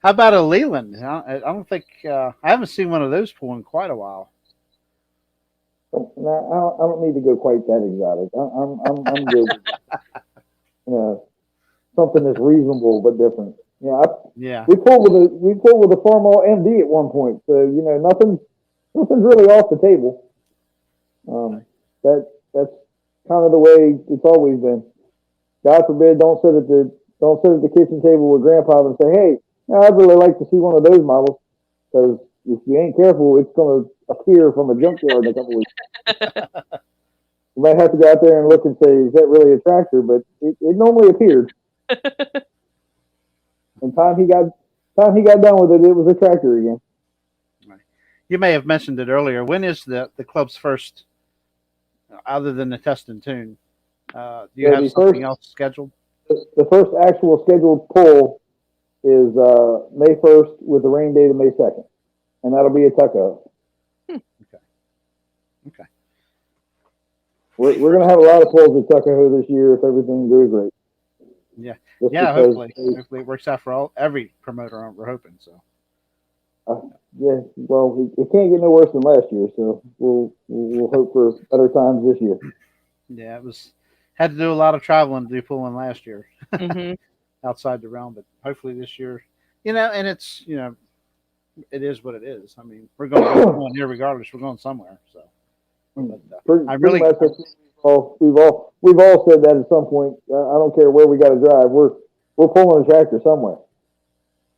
How about a Leland? I don't think I haven't seen one of those pull in quite a while. No, I don't need to go quite that exotic. I'm good. Something that's reasonable but different. We pulled with a Farmall MD at one point, so nothing's really off the table. That's kind of the way it's always been. God forbid, don't sit at don't sit at the kitchen table with Grandpa and say, "Hey, I'd really like to see one of those models," because if you ain't careful, it's going to appear from a junkyard in a couple weeks. You might have to go out there and look and say, "Is that really a tractor?" But it normally appeared. And time he got done with it, it was a tractor again. You may have mentioned it earlier. When is the club's first, other than the test and tune? Do you have something else scheduled? The first actual scheduled pull is May 1st with the rain date of May 2nd, and that'll be a Tuckahoe. Okay. We're going to have a lot of pulls at Tuckahoe this year if everything goes right. Yeah. Just yeah. Hopefully it works out for every promoter. We're hoping so. Yeah. Well, it can't get no worse than last year, so we'll hope for better times this year. Yeah, had to do a lot of traveling to do pulling last year. Mm-hmm. Outside the realm, but hopefully this year, and it's, it is what it is. I mean, we're going to go here regardless. We're going somewhere. So, but, I really, we've all said that at some point. I don't care where we got to drive. We're pulling a tractor somewhere.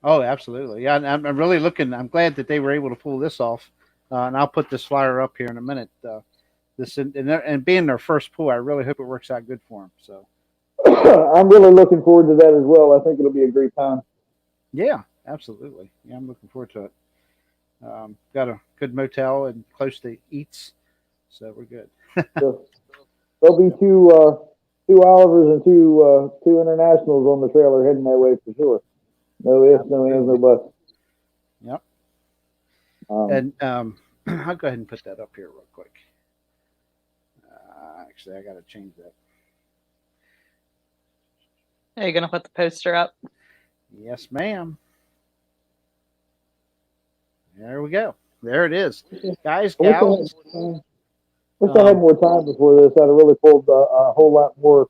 Oh, absolutely. Yeah. I'm really looking, I'm glad that they were able to pull this off. And I'll put this flyer up here in a minute. And being their first pull, I really hope it works out good for them. So I'm really looking forward to that as well. I think it'll be a great time. Yeah, absolutely. Yeah, I'm looking forward to it. Got a good motel and close to Eats, so we're good. So, there'll be two Olivers and two internationals on the trailer heading that way for sure. No ifs, no ands, no buts. Yep. And I'll go ahead and put that up here real quick. Actually, I got to change that. Are you going to put the poster up? Yes, ma'am. There we go. There it is. Guys, gals. Wish I had more time before this. I'd have really pulled a whole lot more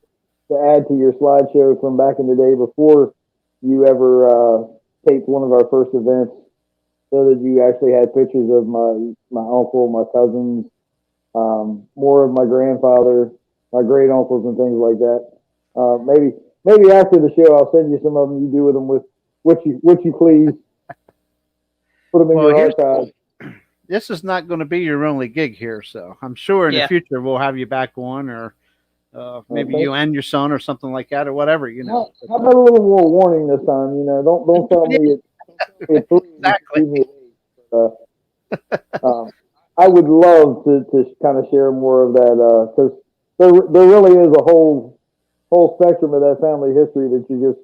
to add to your slideshow from back in the day before you ever taped one of our first events, so that you actually had pictures of my uncle, my cousins, more of my grandfather, my great uncles, and things like that. Maybe after the show, I'll send you some of them. You do with them with what you please. Put them in your archive. This is not going to be your only gig here, so I'm sure in the future we'll have you back on, or maybe you and your son, or something like that, or whatever. How about a little more warning this time? Don't tell me it's exactly. I would love to kind of share more of that, because there really is a whole spectrum of that family history that you're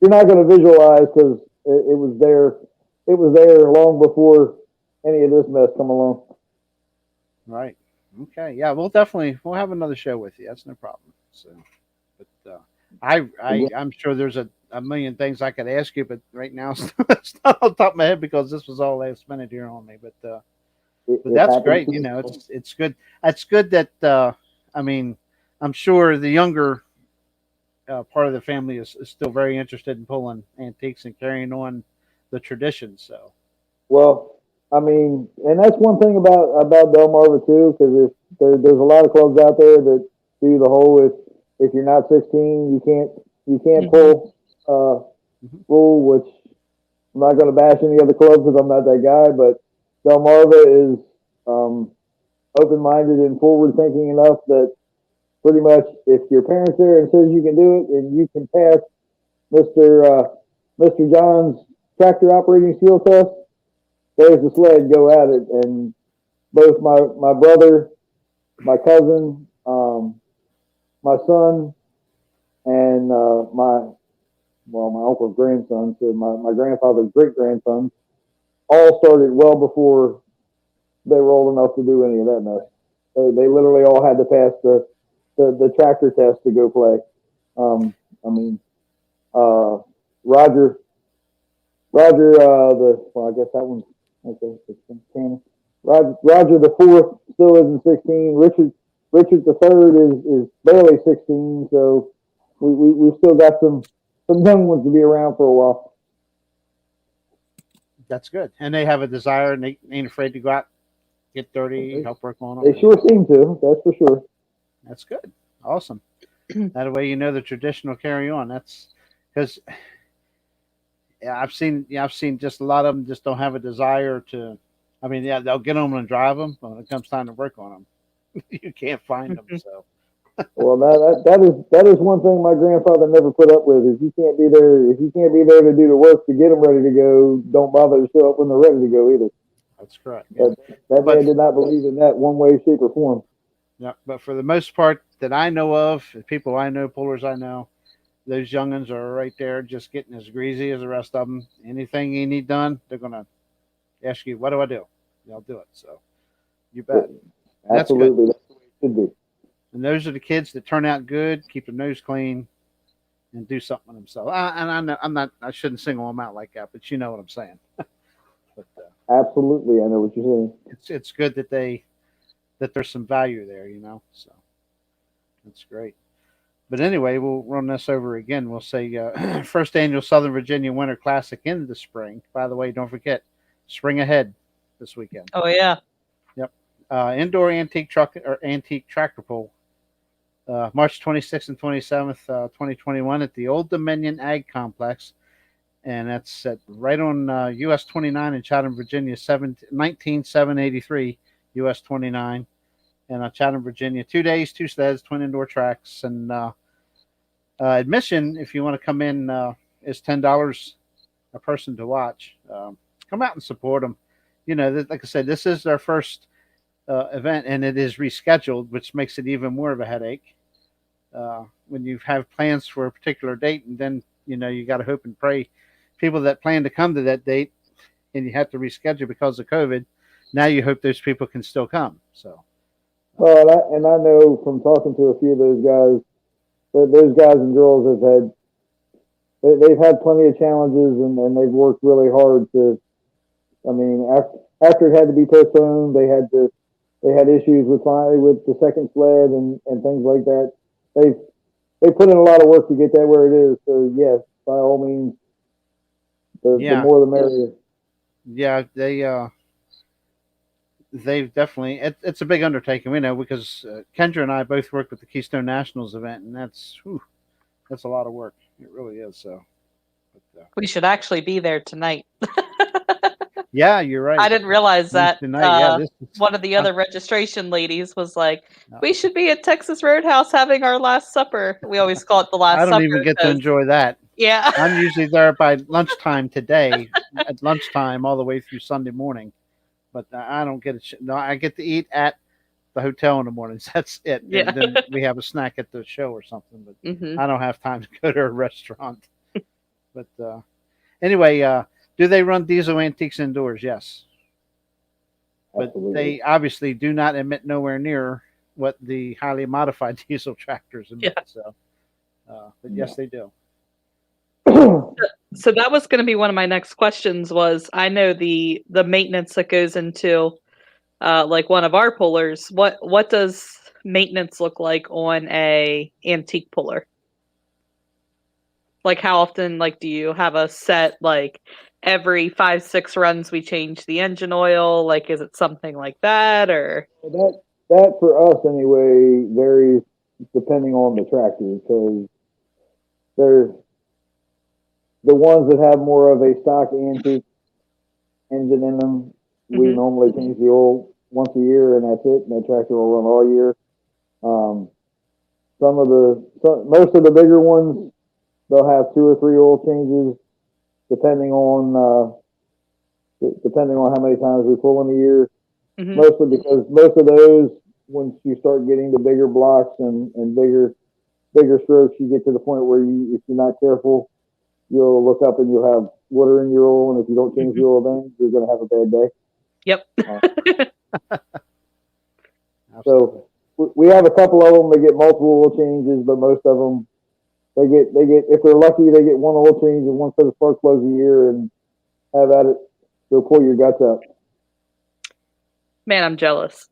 not going to visualize, because it was there. It was there long before any of this mess come along. Right. Okay. Yeah, we'll have another show with you. That's no problem. So, but I'm sure there's a million things I could ask you, but right now it's not on top of my head because this was all last minute here on me. But that's great. It's good. It's good that I mean, I'm sure the younger part of the family is still very interested in pulling antiques and carrying on the tradition. So, well, I mean, and that's one thing about Delmarva too, because there's a lot of clubs out there that do the whole if you're not 16, you can't pull rule, which I'm not going to bash any other clubs because I'm not that guy, but Delmarva is open-minded and forward-thinking enough that pretty much if your parents there and says you can do it and you can pass Mr. John's tractor operating skill test, there's the sled, go at it. And both my brother, my cousin, my son, and my uncle's grandson, so my grandfather's great grandson, all started well before they were old enough to do any of that mess. They literally all had to pass the tractor test to go play. Roger, I guess that one's okay. Roger the fourth still isn't 16. Richard the third is barely 16. So we've still got some young ones to be around for a while. That's good, and they have a desire, and they ain't afraid to go out, get dirty, help work on them. They sure seem to. That's for sure. That's good. Awesome. That way, you know the tradition will carry on. That's because I've seen just a lot of them just don't have a desire to. I mean, yeah, they'll get them and drive them, but when it comes time to work on them, you can't find them. So Well, that is one thing my grandfather never put up with. If you can't be there to do the work to get them ready to go, don't bother to show up when they're ready to go either. that's correct. Yeah. That But man did not believe in that one way, shape, or form. yeah, but for the most part that I know of, the people I know, pullers I know, those youngins are right there, just getting as greasy as the rest of them. Anything you need done, they're gonna ask you, "What do I do?" They'll do it. So you bet. That's good. Absolutely, that's the way it should be. And those are the kids that turn out good, keep their nose clean, and do something with themselves. And I know I shouldn't single them out like that, but you know what I'm saying. But Absolutely, I know what you're saying. it's good that there's some value there, you know. So that's great. But anyway, we'll run this over again. We'll say first annual Southern Virginia Winter Classic in the spring. By the way, don't forget, spring ahead this weekend. Oh yeah. Yep. Indoor antique tractor pull. March 26th and 27th, 2021 at the Old Dominion Ag Complex. And that's right on US 29 in Chatham, Virginia, 19783 US 29. And Chatham, Virginia, 2 days, 2 sleds, twin indoor tracks. And admission, if you want to come in, is $10 a person to watch. Come out and support them. You know, like I said, this is their first event, and it is rescheduled, which makes it even more of a headache. When you have plans for a particular date, and then you know you got to hope and pray people that plan to come to that date, and you have to reschedule because of COVID. Now you hope those people can still come. So, well, I know from talking to a few of those guys, that those guys and girls they've had plenty of challenges, and they've worked really hard to. I mean, after it had to be postponed, they had issues with the second sled and things like that. They put in a lot of work to get that where it is. So yes, by all means, the more the merrier. Yeah, they've definitely. It's a big undertaking, we know, because Kendra and I both work with the Keystone Nationals event, and that's a lot of work. It really is. So, but, We should actually be there tonight. yeah, you're right. I didn't realize that. Tonight, One of the other registration ladies was like, "We should be at Texas Roadhouse having our Last Supper." We always call it the Last Supper. I don't even get to enjoy that. Yeah. I'm usually there by lunchtime today, at lunchtime all the way through Sunday morning. But I don't get it. No, I get to eat at the hotel in the mornings. That's it. Yeah. And then we have a snack at the show or something. But I don't have time to go to a restaurant. But anyway, do they run diesel antiques indoors? Yes. But they obviously do not emit nowhere near what the highly modified diesel tractors emit. Yeah. So, but yes, they do. So that was going to be one of my next questions. Was I know the maintenance that goes into like one of our pullers. What does maintenance look like on a antique puller? Like how often? Like, do you have a set like every 5-6 runs we change the engine oil? Like, is it something like that, or that for us anyway varies depending on the tractor, because they're the ones that have more of a stock antique engine in them. We normally change the oil once a year, and that's it. And the tractor will run all year. Most of the bigger ones, they'll have 2 or 3 oil changes, depending on how many times we pull in a year. Mostly because most of those, once you start getting the bigger blocks and bigger strokes, you get to the point where if you're not careful, you'll look up and you'll have water in your oil, and if you don't change the oil, then you're going to have a bad day. Yep. So we have a couple of them that get multiple oil changes, but most of them they get if they're lucky, they get 1 oil change and 1 set of spark plugs a year, and have at it. They'll pull your guts out. Man, I'm jealous.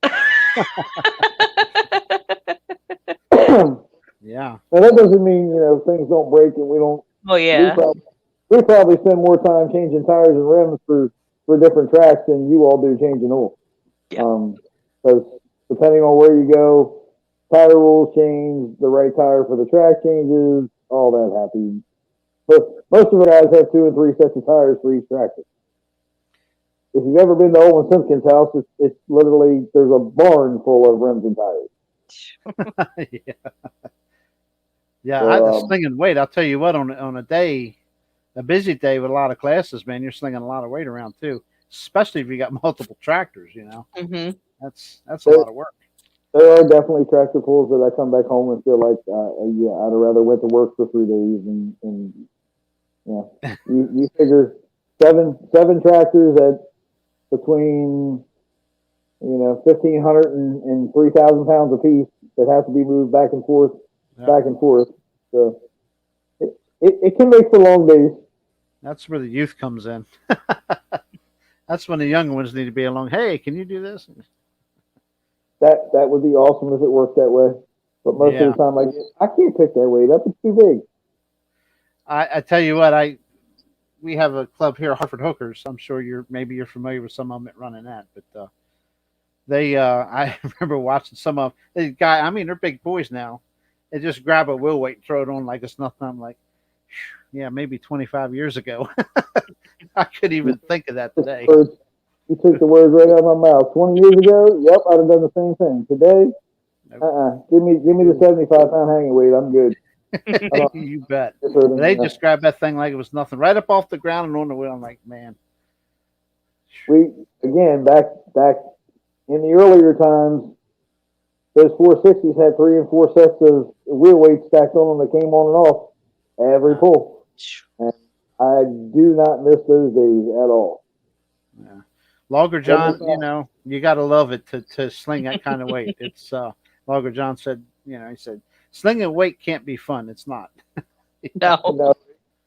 Yeah. Now that doesn't mean things don't break and we don't. Oh yeah. We probably spend more time changing tires and rims for different tracks than you all do changing oil. Yeah. Because depending on where you go, tire rules changed, the right tire for the track changes, all that happy. But most of the guys have 2 and 3 sets of tires for each tractor. If you've ever been to Owen Simpkins' house, it's literally, there's a barn full of rims and tires. Yeah. Yeah, So, the slinging weight. I'll tell you what, on a day, a busy day with a lot of classes, man, you're slinging a lot of weight around too. Especially if you got multiple tractors, you know. Mm-hmm. That's a lot of work. there are definitely tractor pulls that I come back home and feel like, yeah, I'd have rather went to work for 3 days and yeah, you figure seven tractors at between 1,500 and 3,000 pounds a piece that have to be moved back and forth, back and forth. So it can make for long days. That's where the youth comes in. That's when the younger ones need to be along. Hey, can you do this? That would be awesome if it worked that way. But most of the time, I can't pick that weight up. It's too big. I tell you what, we have a club here, Hartford Hookers. I'm sure you're familiar with some of them running that, but I remember watching some of the guy. I mean, they're big boys now. They just grab a wheel weight and throw it on like it's nothing. I'm like, yeah, maybe 25 years ago. I couldn't even think of that today. You took the words right out of my mouth. 20 years ago, yep, I'd have done the same thing. Today, give me the 75-pound hanging weight. I'm good. You bet. They just grabbed that thing like it was nothing, right up off the ground and on the wheel. I'm like, man. We again back in the earlier times, those 460s had 3 and 4 sets of wheel weights stacked on them that came on and off every pull. And I do not miss those days at all. Yeah. Logger John, you got to love it to sling that kind of weight. It's Logger John said, he said, slinging weight can't be fun. It's not. No,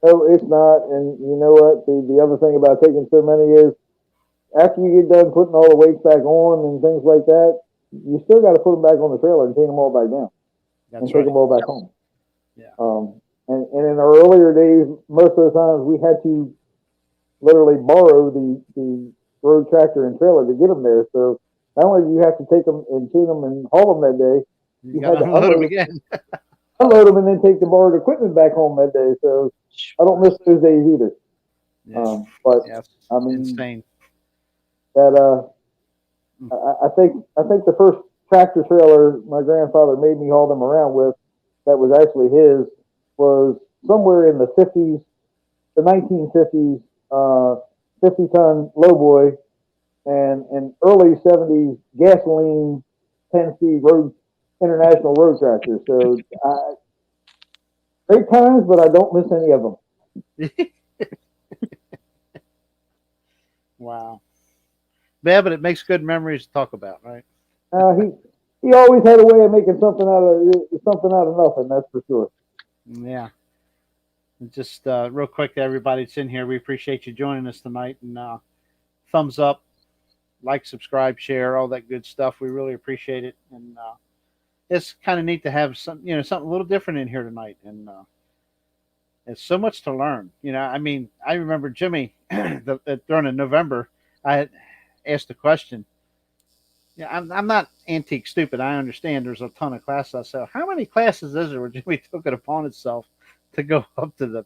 it's not. And you know what? The other thing about taking so many is after you get done putting all the weights back on and things like that, you still got to put them back on the trailer and take them all back down. Take them all back home. Yeah. And in our earlier days, most of the times we had to literally borrow the road tractor and trailer to get them there. So not only do you have to take them and chain them and haul them that day, you had to unload them again. Unload them and then take the borrowed equipment back home that day. So I don't miss those days either. Yes. But yes. I mean, insane. That I think the first tractor trailer my grandfather made me haul them around with, that was actually his, was somewhere in the 50s, the 1950s, 50-ton lowboy, and an early 70s gasoline 10-speed international road tractor. So great times, but I don't miss any of them. Wow. Yeah, but it makes good memories to talk about, right? He always had a way of making something out of nothing. That's for sure. Yeah. And just real quick to everybody that's in here, we appreciate you joining us tonight. And thumbs up, like, subscribe, share, all that good stuff. We really appreciate it. And it's kind of neat to have something a little different in here tonight. And it's so much to learn. I mean, I remember Jimmy during in November, I had asked a question. Yeah, I'm not antique stupid. I understand there's a ton of classes. I said, how many classes is there where Jimmy took it upon itself to go up to the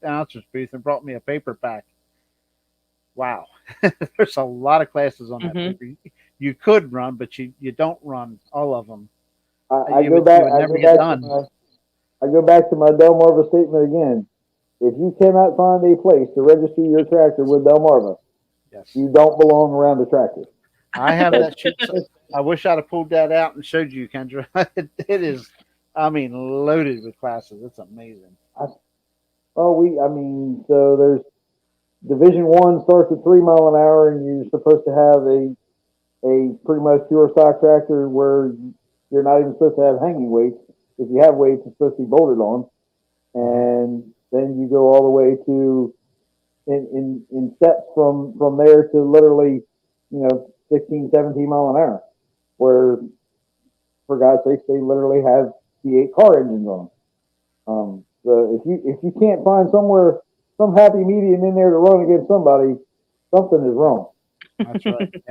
announcer's booth, and brought me a paper pack? Wow. There's a lot of classes on that paper. You could run, but you don't run all of them. I go back to my Delmarva statement again. If you cannot find a place to register your tractor with Delmarva, you don't belong around the tractor. I have that shit. I wish I'd have pulled that out and showed you, Kendra. It is, I mean, loaded with classes. It's amazing. So there's Division 1 starts at 3 miles an hour, and you're supposed to have a pretty much pure stock tractor where you're not even supposed to have hanging weights. If you have weights, it's supposed to be bolted on. And then you go all the way to in steps from there to literally, 16, 17 mile an hour, where, for God's sakes, they literally have V8 car engines on them. So if you can't find some happy medium in there to run against somebody, something is wrong. That's right.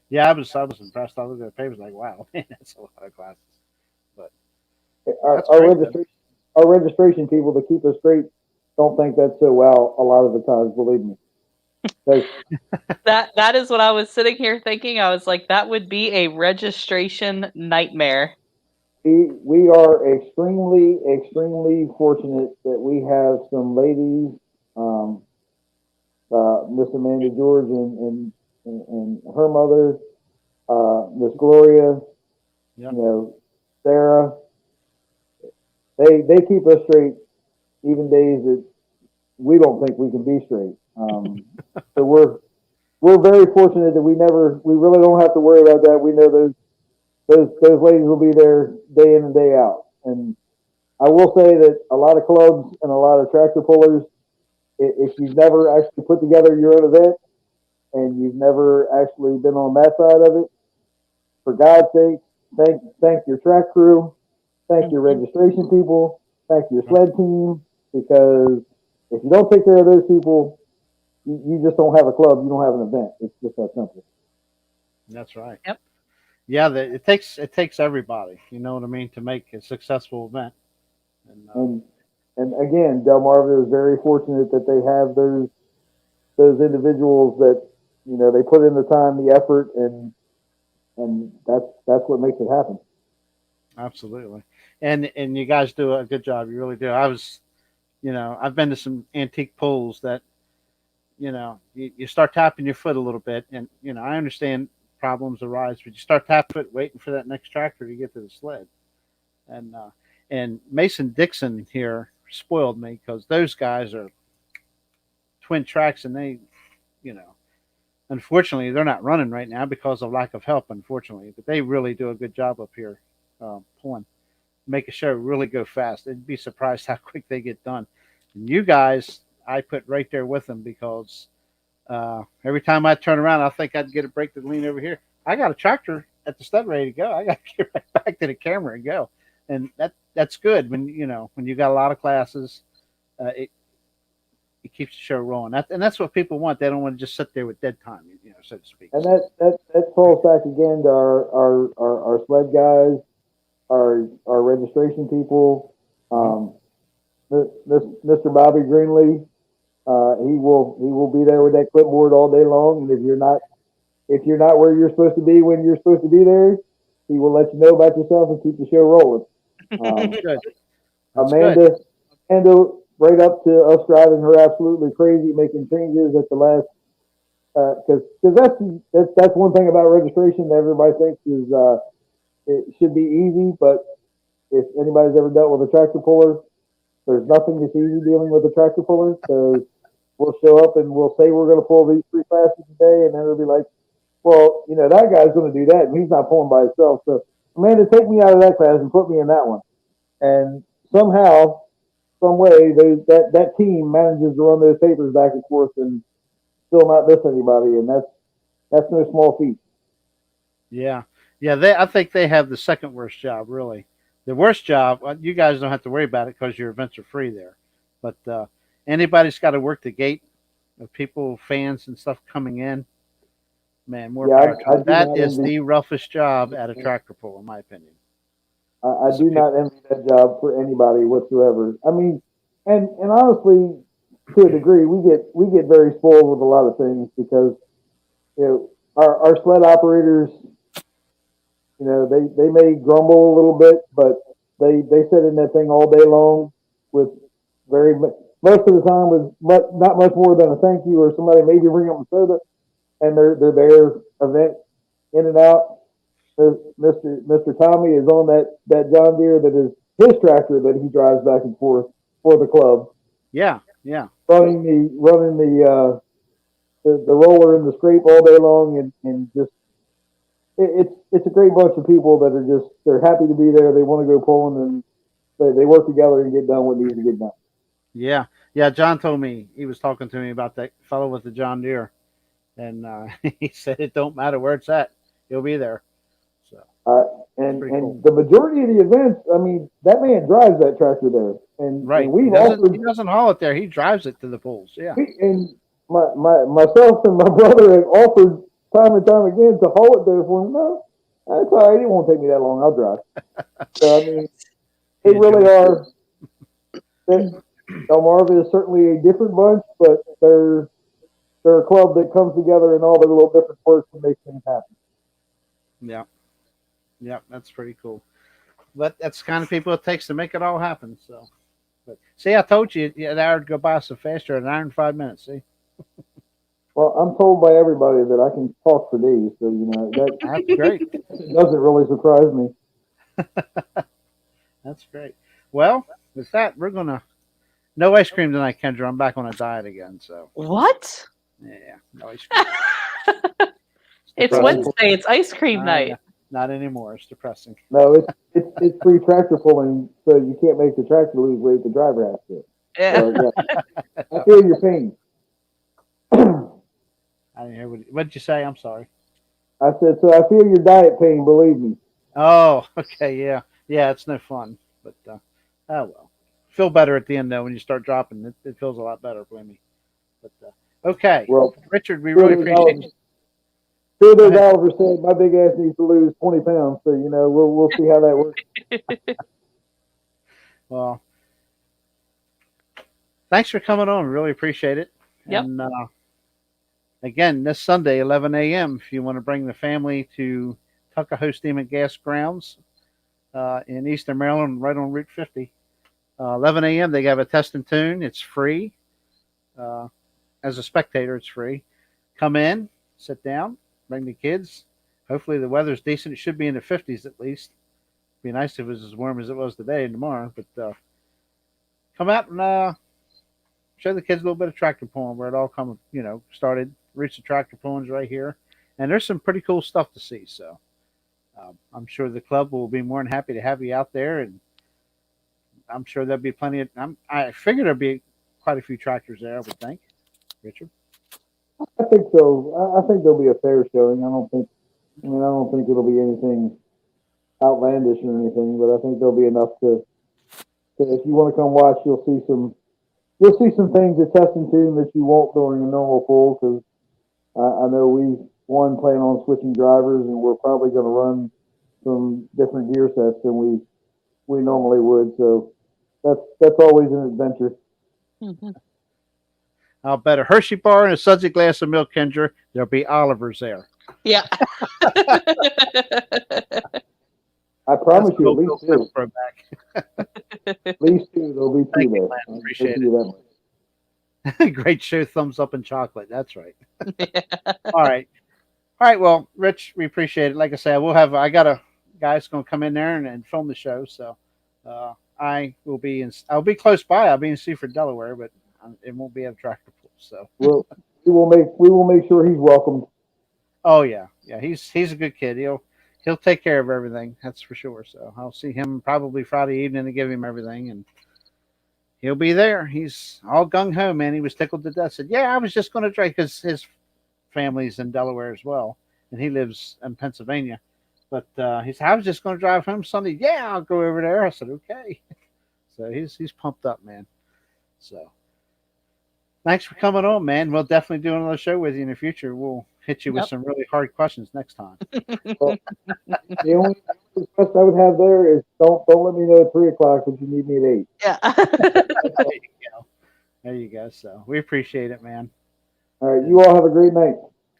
Yeah. I was impressed. I looked at the papers like, wow, man, that's a lot of classes. But That's our great, registration, our registration people to keep us straight don't think that's so well a lot of the times, believe me. 'Cause That is what I was sitting here thinking. I was like, that would be a registration nightmare. we are extremely fortunate that we have some ladies, um, Miss Amanda George and her mother, Miss Gloria, Yeah. you know, Sarah. They keep us straight even days that we don't think we can be straight. So we're very fortunate that we really don't have to worry about that. We know those ladies will be there day in and day out. And I will say that a lot of clubs and a lot of tractor pullers, if you've never actually put together your own event and you've never actually been on that side of it, for God's sake, thank your track crew, thank your registration people, thank your sled team, because if you don't take care of those people, you just don't have a club, you don't have an event. It's just that simple. That's right. Yep. Yeah, it takes everybody. You know what I mean, to make a successful event. And And again, Delmarva is very fortunate that they have those individuals that they put in the time, the effort, and that's what makes it happen. absolutely, and you guys do a good job. You really do. I've been to some antique pulls that you start tapping your foot a little bit, and I understand problems arise, but you start tapping it, waiting for that next tractor to get to the sled. And Mason Dixon here spoiled me because those guys are twin tracks, and they, you know, unfortunately they're not running right now because of lack of help. Unfortunately, but they really do a good job up here pulling, make a show really go fast. I'd be surprised how quick they get done. And you guys, I put right there with them because every time I turn around, I think I'd get a break to lean over here. I got a tractor at the stud ready to go. I got to get right back to the camera and go, and that's good when you got a lot of classes. It keeps the show rolling. And that's what people want. They don't want to just sit there with dead time, so to speak. And that falls back again to our sled guys, our registration people. Mr. Bobby Greenlee, he will be there with that clipboard all day long. And if you're not where you're supposed to be when you're supposed to be there, he will let you know about yourself and keep the show rolling. Good. Amanda, right up to us driving her absolutely crazy, making changes at the last. Because that's one thing about registration that everybody thinks is it should be easy, but if anybody's ever dealt with a tractor puller, there's nothing that's easy dealing with a tractor puller. So we'll show up and we'll say we're going to pull these 3 classes today, and then it'll be like, well, that guy's going to do that, and he's not pulling by himself. So Amanda, take me out of that class and put me in that one. And somehow, some way, that team manages to run those papers back and forth and still not miss anybody, and that's no small feat. Yeah. I think they have the second worst job, really. The worst job, you guys don't have to worry about it because your events are free there. But anybody's got to work the gate of people, fans, and stuff coming in. Man, more power to them. That is the roughest job at a tractor pull, in my opinion. I do not envy that job for anybody whatsoever. I mean, and honestly, to a degree, we get very spoiled with a lot of things because our sled operators, they may grumble a little bit, but they sit in that thing all day long with most of the time with not much more than a thank you or somebody maybe bring up a soda, and they're there event in and out. Mr. Tommy is on that John Deere that is his tractor that he drives back and forth for the club. Yeah. Running the roller and the scrape all day long, and just it's a great bunch of people that are they're happy to be there. They want to go pulling, and they work together and get done what needs to get done. Yeah. John told me, he was talking to me about that fellow with the John Deere, and he said it don't matter where it's at, he'll be there. So and cool. The majority of the events, I mean, that man drives that tractor there, and right. And he doesn't haul it there; he drives it to the pools. Yeah. And myself and my brother have offered time and time again to haul it there for him. No, that's all right. It won't take me that long. I'll drive. So I mean, They really are. Delmarva is certainly a different bunch, but they're a club that comes together in all their little different quirks and makes things happen. Yeah. Yeah, that's pretty cool. But that's the kind of people it takes to make it all happen. So, but see, I told you an hour would go by so faster, an hour and 5 minutes. See, Well, I'm told by everybody that I can talk for days, so that that's great. doesn't really surprise me. That's great. Well, with that, we're gonna no ice cream tonight, Kendra. I'm back on a diet again. So What? yeah, no ice cream. It's depressing. Wednesday. It's ice cream night. Not anymore. It's depressing. No, it's free tractor pulling, so you can't make the tractor lose weight. The driver has to. Yeah. So, yeah. I feel your pain. I didn't hear what'd you say? I'm sorry. I said, so I feel your diet pain. Believe me. Oh, okay, yeah, it's no fun, but oh well. Feel better at the end though when you start dropping. It feels a lot better, believe me. But okay, Well, Richard, we really appreciate you. Two of those Oliver said my big ass needs to lose 20 pounds, so we'll see how that works. Well, thanks for coming on. Really appreciate it. Yep. And again, this Sunday, 11 a.m. If you want to bring the family to Tuckahoe Steam and Gas Grounds in Eastern Maryland, right on Route 50. 11 a.m. They have a test and tune. It's free. As a spectator, it's free. Come in, sit down, bring the kids. Hopefully the weather's decent. It should be in the 50s at least. It'd be nice if it was as warm as it was today and tomorrow. But come out and show the kids a little bit of tractor pulling, where it all started. Roots of tractor pulling's right here, and there's some pretty cool stuff to see. So I'm sure the club will be more than happy to have you out there, and I'm sure there'll be plenty of. I figure there'll be quite a few tractors there. I would think, Richard. I think so. I think there'll be a fair showing. I don't think it'll be anything outlandish or anything, but I think there'll be enough to if you want to come watch, you'll see some things at test and tune that you won't during a normal pull, because I know we plan on switching drivers, and we're probably going to run some different gear sets than we normally would. So that's always an adventure. Mm-hmm. I'll bet a Hershey bar and a sudsy glass of milk, Kendra. There'll be Oliver's there. Yeah. I promise you, at least two. At least two. There'll be two there. Man, appreciate it. Great show, thumbs up and chocolate. That's right. All right. Well, Rich, we appreciate it. Like I said, I got a guy's going to come in there and film the show. So I'll be close by. I'll be in Seaford, Delaware, but it won't be at a tractor pull. So we will make sure he's welcomed. Oh yeah. He's a good kid. He'll take care of everything. That's for sure. So I'll see him probably Friday evening to give him everything, and he'll be there. He's all gung ho, man. He was tickled to death. Said, "Yeah, I was just going to drive," because his family's in Delaware as well, and he lives in Pennsylvania. But he said, "I was just going to drive home Sunday." Yeah, I'll go over there. I said, "Okay." So he's pumped up, man. So thanks for coming on, man. We'll definitely do another show with you in the future. We'll hit you with some really hard questions next time. Well, the only request I would have there is don't let me know at 3:00, but you need me at 8. Yeah. There you go. So we appreciate it, man. All right. You all have a great night.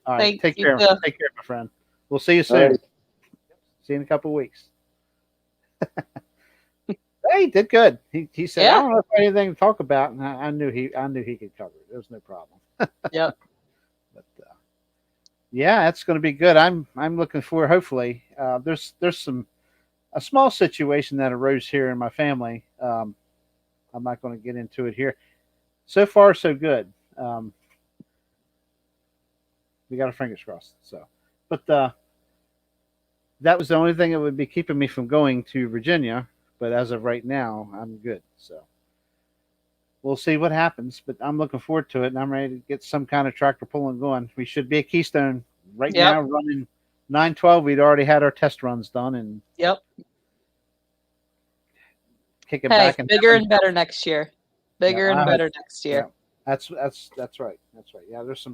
All right. Thanks, Take care. too. Take care, my friend. We'll see you soon. Right. See you in a couple of weeks. Hey, he did good. He said, Yeah. "I don't know if I have anything to talk about," and I knew he could cover it. There was no problem. Yep. But yeah, that's going to be good. I'm looking forward. Hopefully, there's a small situation that arose here in my family. I'm not going to get into it here. So far, so good. We got our fingers crossed. So, but that was the only thing that would be keeping me from going to Virginia. But as of right now, I'm good. So we'll see what happens. But I'm looking forward to it, and I'm ready to get some kind of tractor pulling going. We should be at Keystone right now, running 912. We'd already had our test runs done, and kicking back and bigger and better next year. Bigger and better next year. Yeah, that's right. That's right. Yeah, there's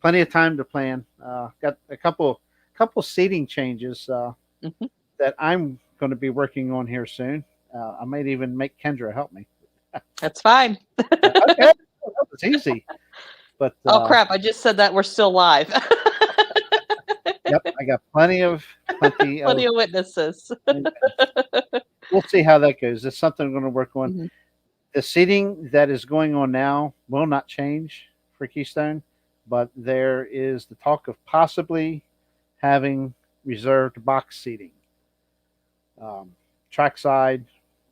plenty of time to plan. Got a couple seating changes. That I'm going to be working on here soon. I might even make Kendra help me. That's fine. Okay, that was easy. But Oh crap! I just said that we're still live. yep, I got plenty of Plenty of witnesses. We'll see how that goes. It's something I'm going to work on. Mhm. The seating that is going on now will not change for Keystone, but there is the talk of possibly having reserved box seating, trackside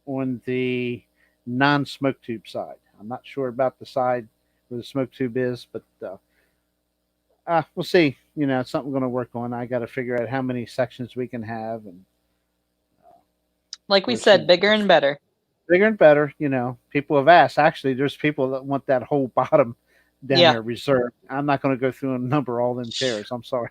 on the non-smoke tube side. I'm not sure about the side where the smoke tube is, but we'll see. You know, it's something I'm going to work on. I got to figure out how many sections we can have, and Like we said, bigger and better. bigger and better. You know, people have asked. Actually, there's people that want that whole bottom down there reserved. I'm not going to go through and number all them chairs. I'm sorry.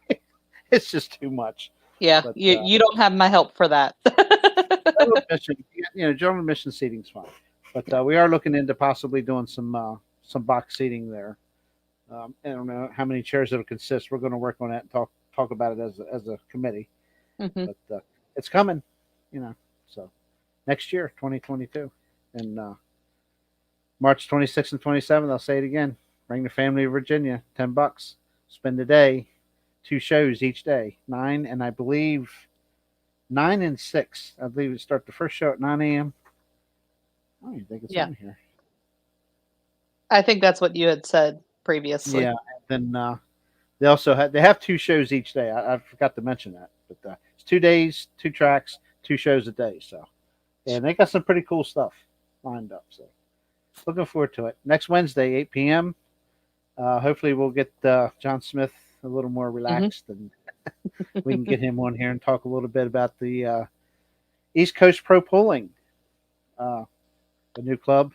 It's just too much. Yeah, But, you don't have my help for that. general admission, general admission seating's fine. But we are looking into possibly doing some box seating there. I don't know how many chairs it'll consist. We're going to work on that and talk about it as a committee. Mm-hmm. But it's coming, you know. So next year, 2022, and March 26th and 27th. I'll say it again. Bring the family to Virginia. $10. Spend the day. 2 shows each day. 9 and 6. I believe we start the first show at 9 a.m. I don't even think it's on here. I think that's what you had said previously. Yeah. And then they also have 2 shows each day. I forgot to mention that. But it's 2 days, 2 tracks, 2 shows a day. So, and they got some pretty cool stuff lined up. So, looking forward to it. Next Wednesday, 8 p.m. Hopefully, we'll get John Smith a little more relaxed, and we can get him on here and talk a little bit about the East Coast Pro Pulling, the new club.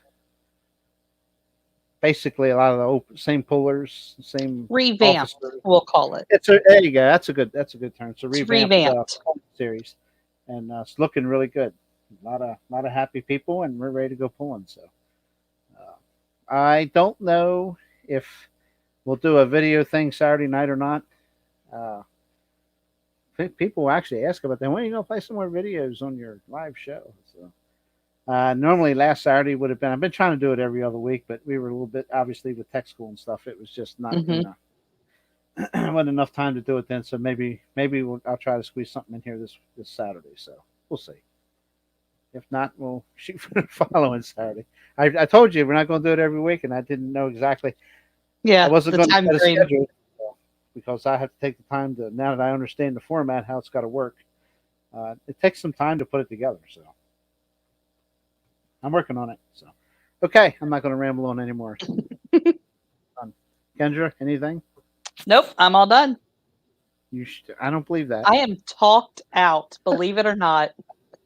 Basically, a lot of the same pullers, same revamped. officers. We'll call it. There you go. That's a good term. It's a revamped series, and it's looking really good. A lot of happy people, and we're ready to go pulling. So, I don't know if we'll do a video thing Saturday night or not. People actually ask about that. When are you going to play some more videos on your live show? So, normally last Saturday would have been. I've been trying to do it every other week, but we were a little bit obviously with tech school and stuff. It was just not. Wasn't enough time to do it then. So maybe I'll try to squeeze something in here this Saturday. So we'll see. If not, we'll shoot for the following Saturday. I told you we're not going to do it every week, and I didn't know exactly. Yeah, I wasn't going to set a frame. schedule because I have to take the time to, now that I understand the format, how it's got to work. It takes some time to put it together. So I'm working on it. So, okay, I'm not going to ramble on anymore. Kendra, anything? Nope, I'm all done. I don't believe that. I am talked out, believe it or not.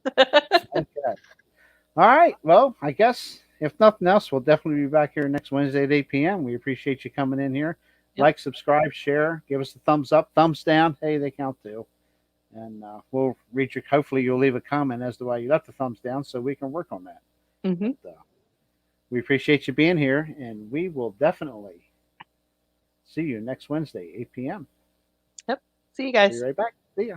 Okay. All right. Well, I guess if nothing else, we'll definitely be back here next Wednesday at 8 p.m. We appreciate you coming in here. Yep. Like, subscribe, share, give us a thumbs up, thumbs down. Hey, they count too. And we'll read your. Hopefully, you'll leave a comment as to why you left the thumbs down, so we can work on that. Mm-hmm. But, we appreciate you being here, and we will definitely see you next Wednesday, 8 p.m. Yep. See you guys. Be right back. See ya.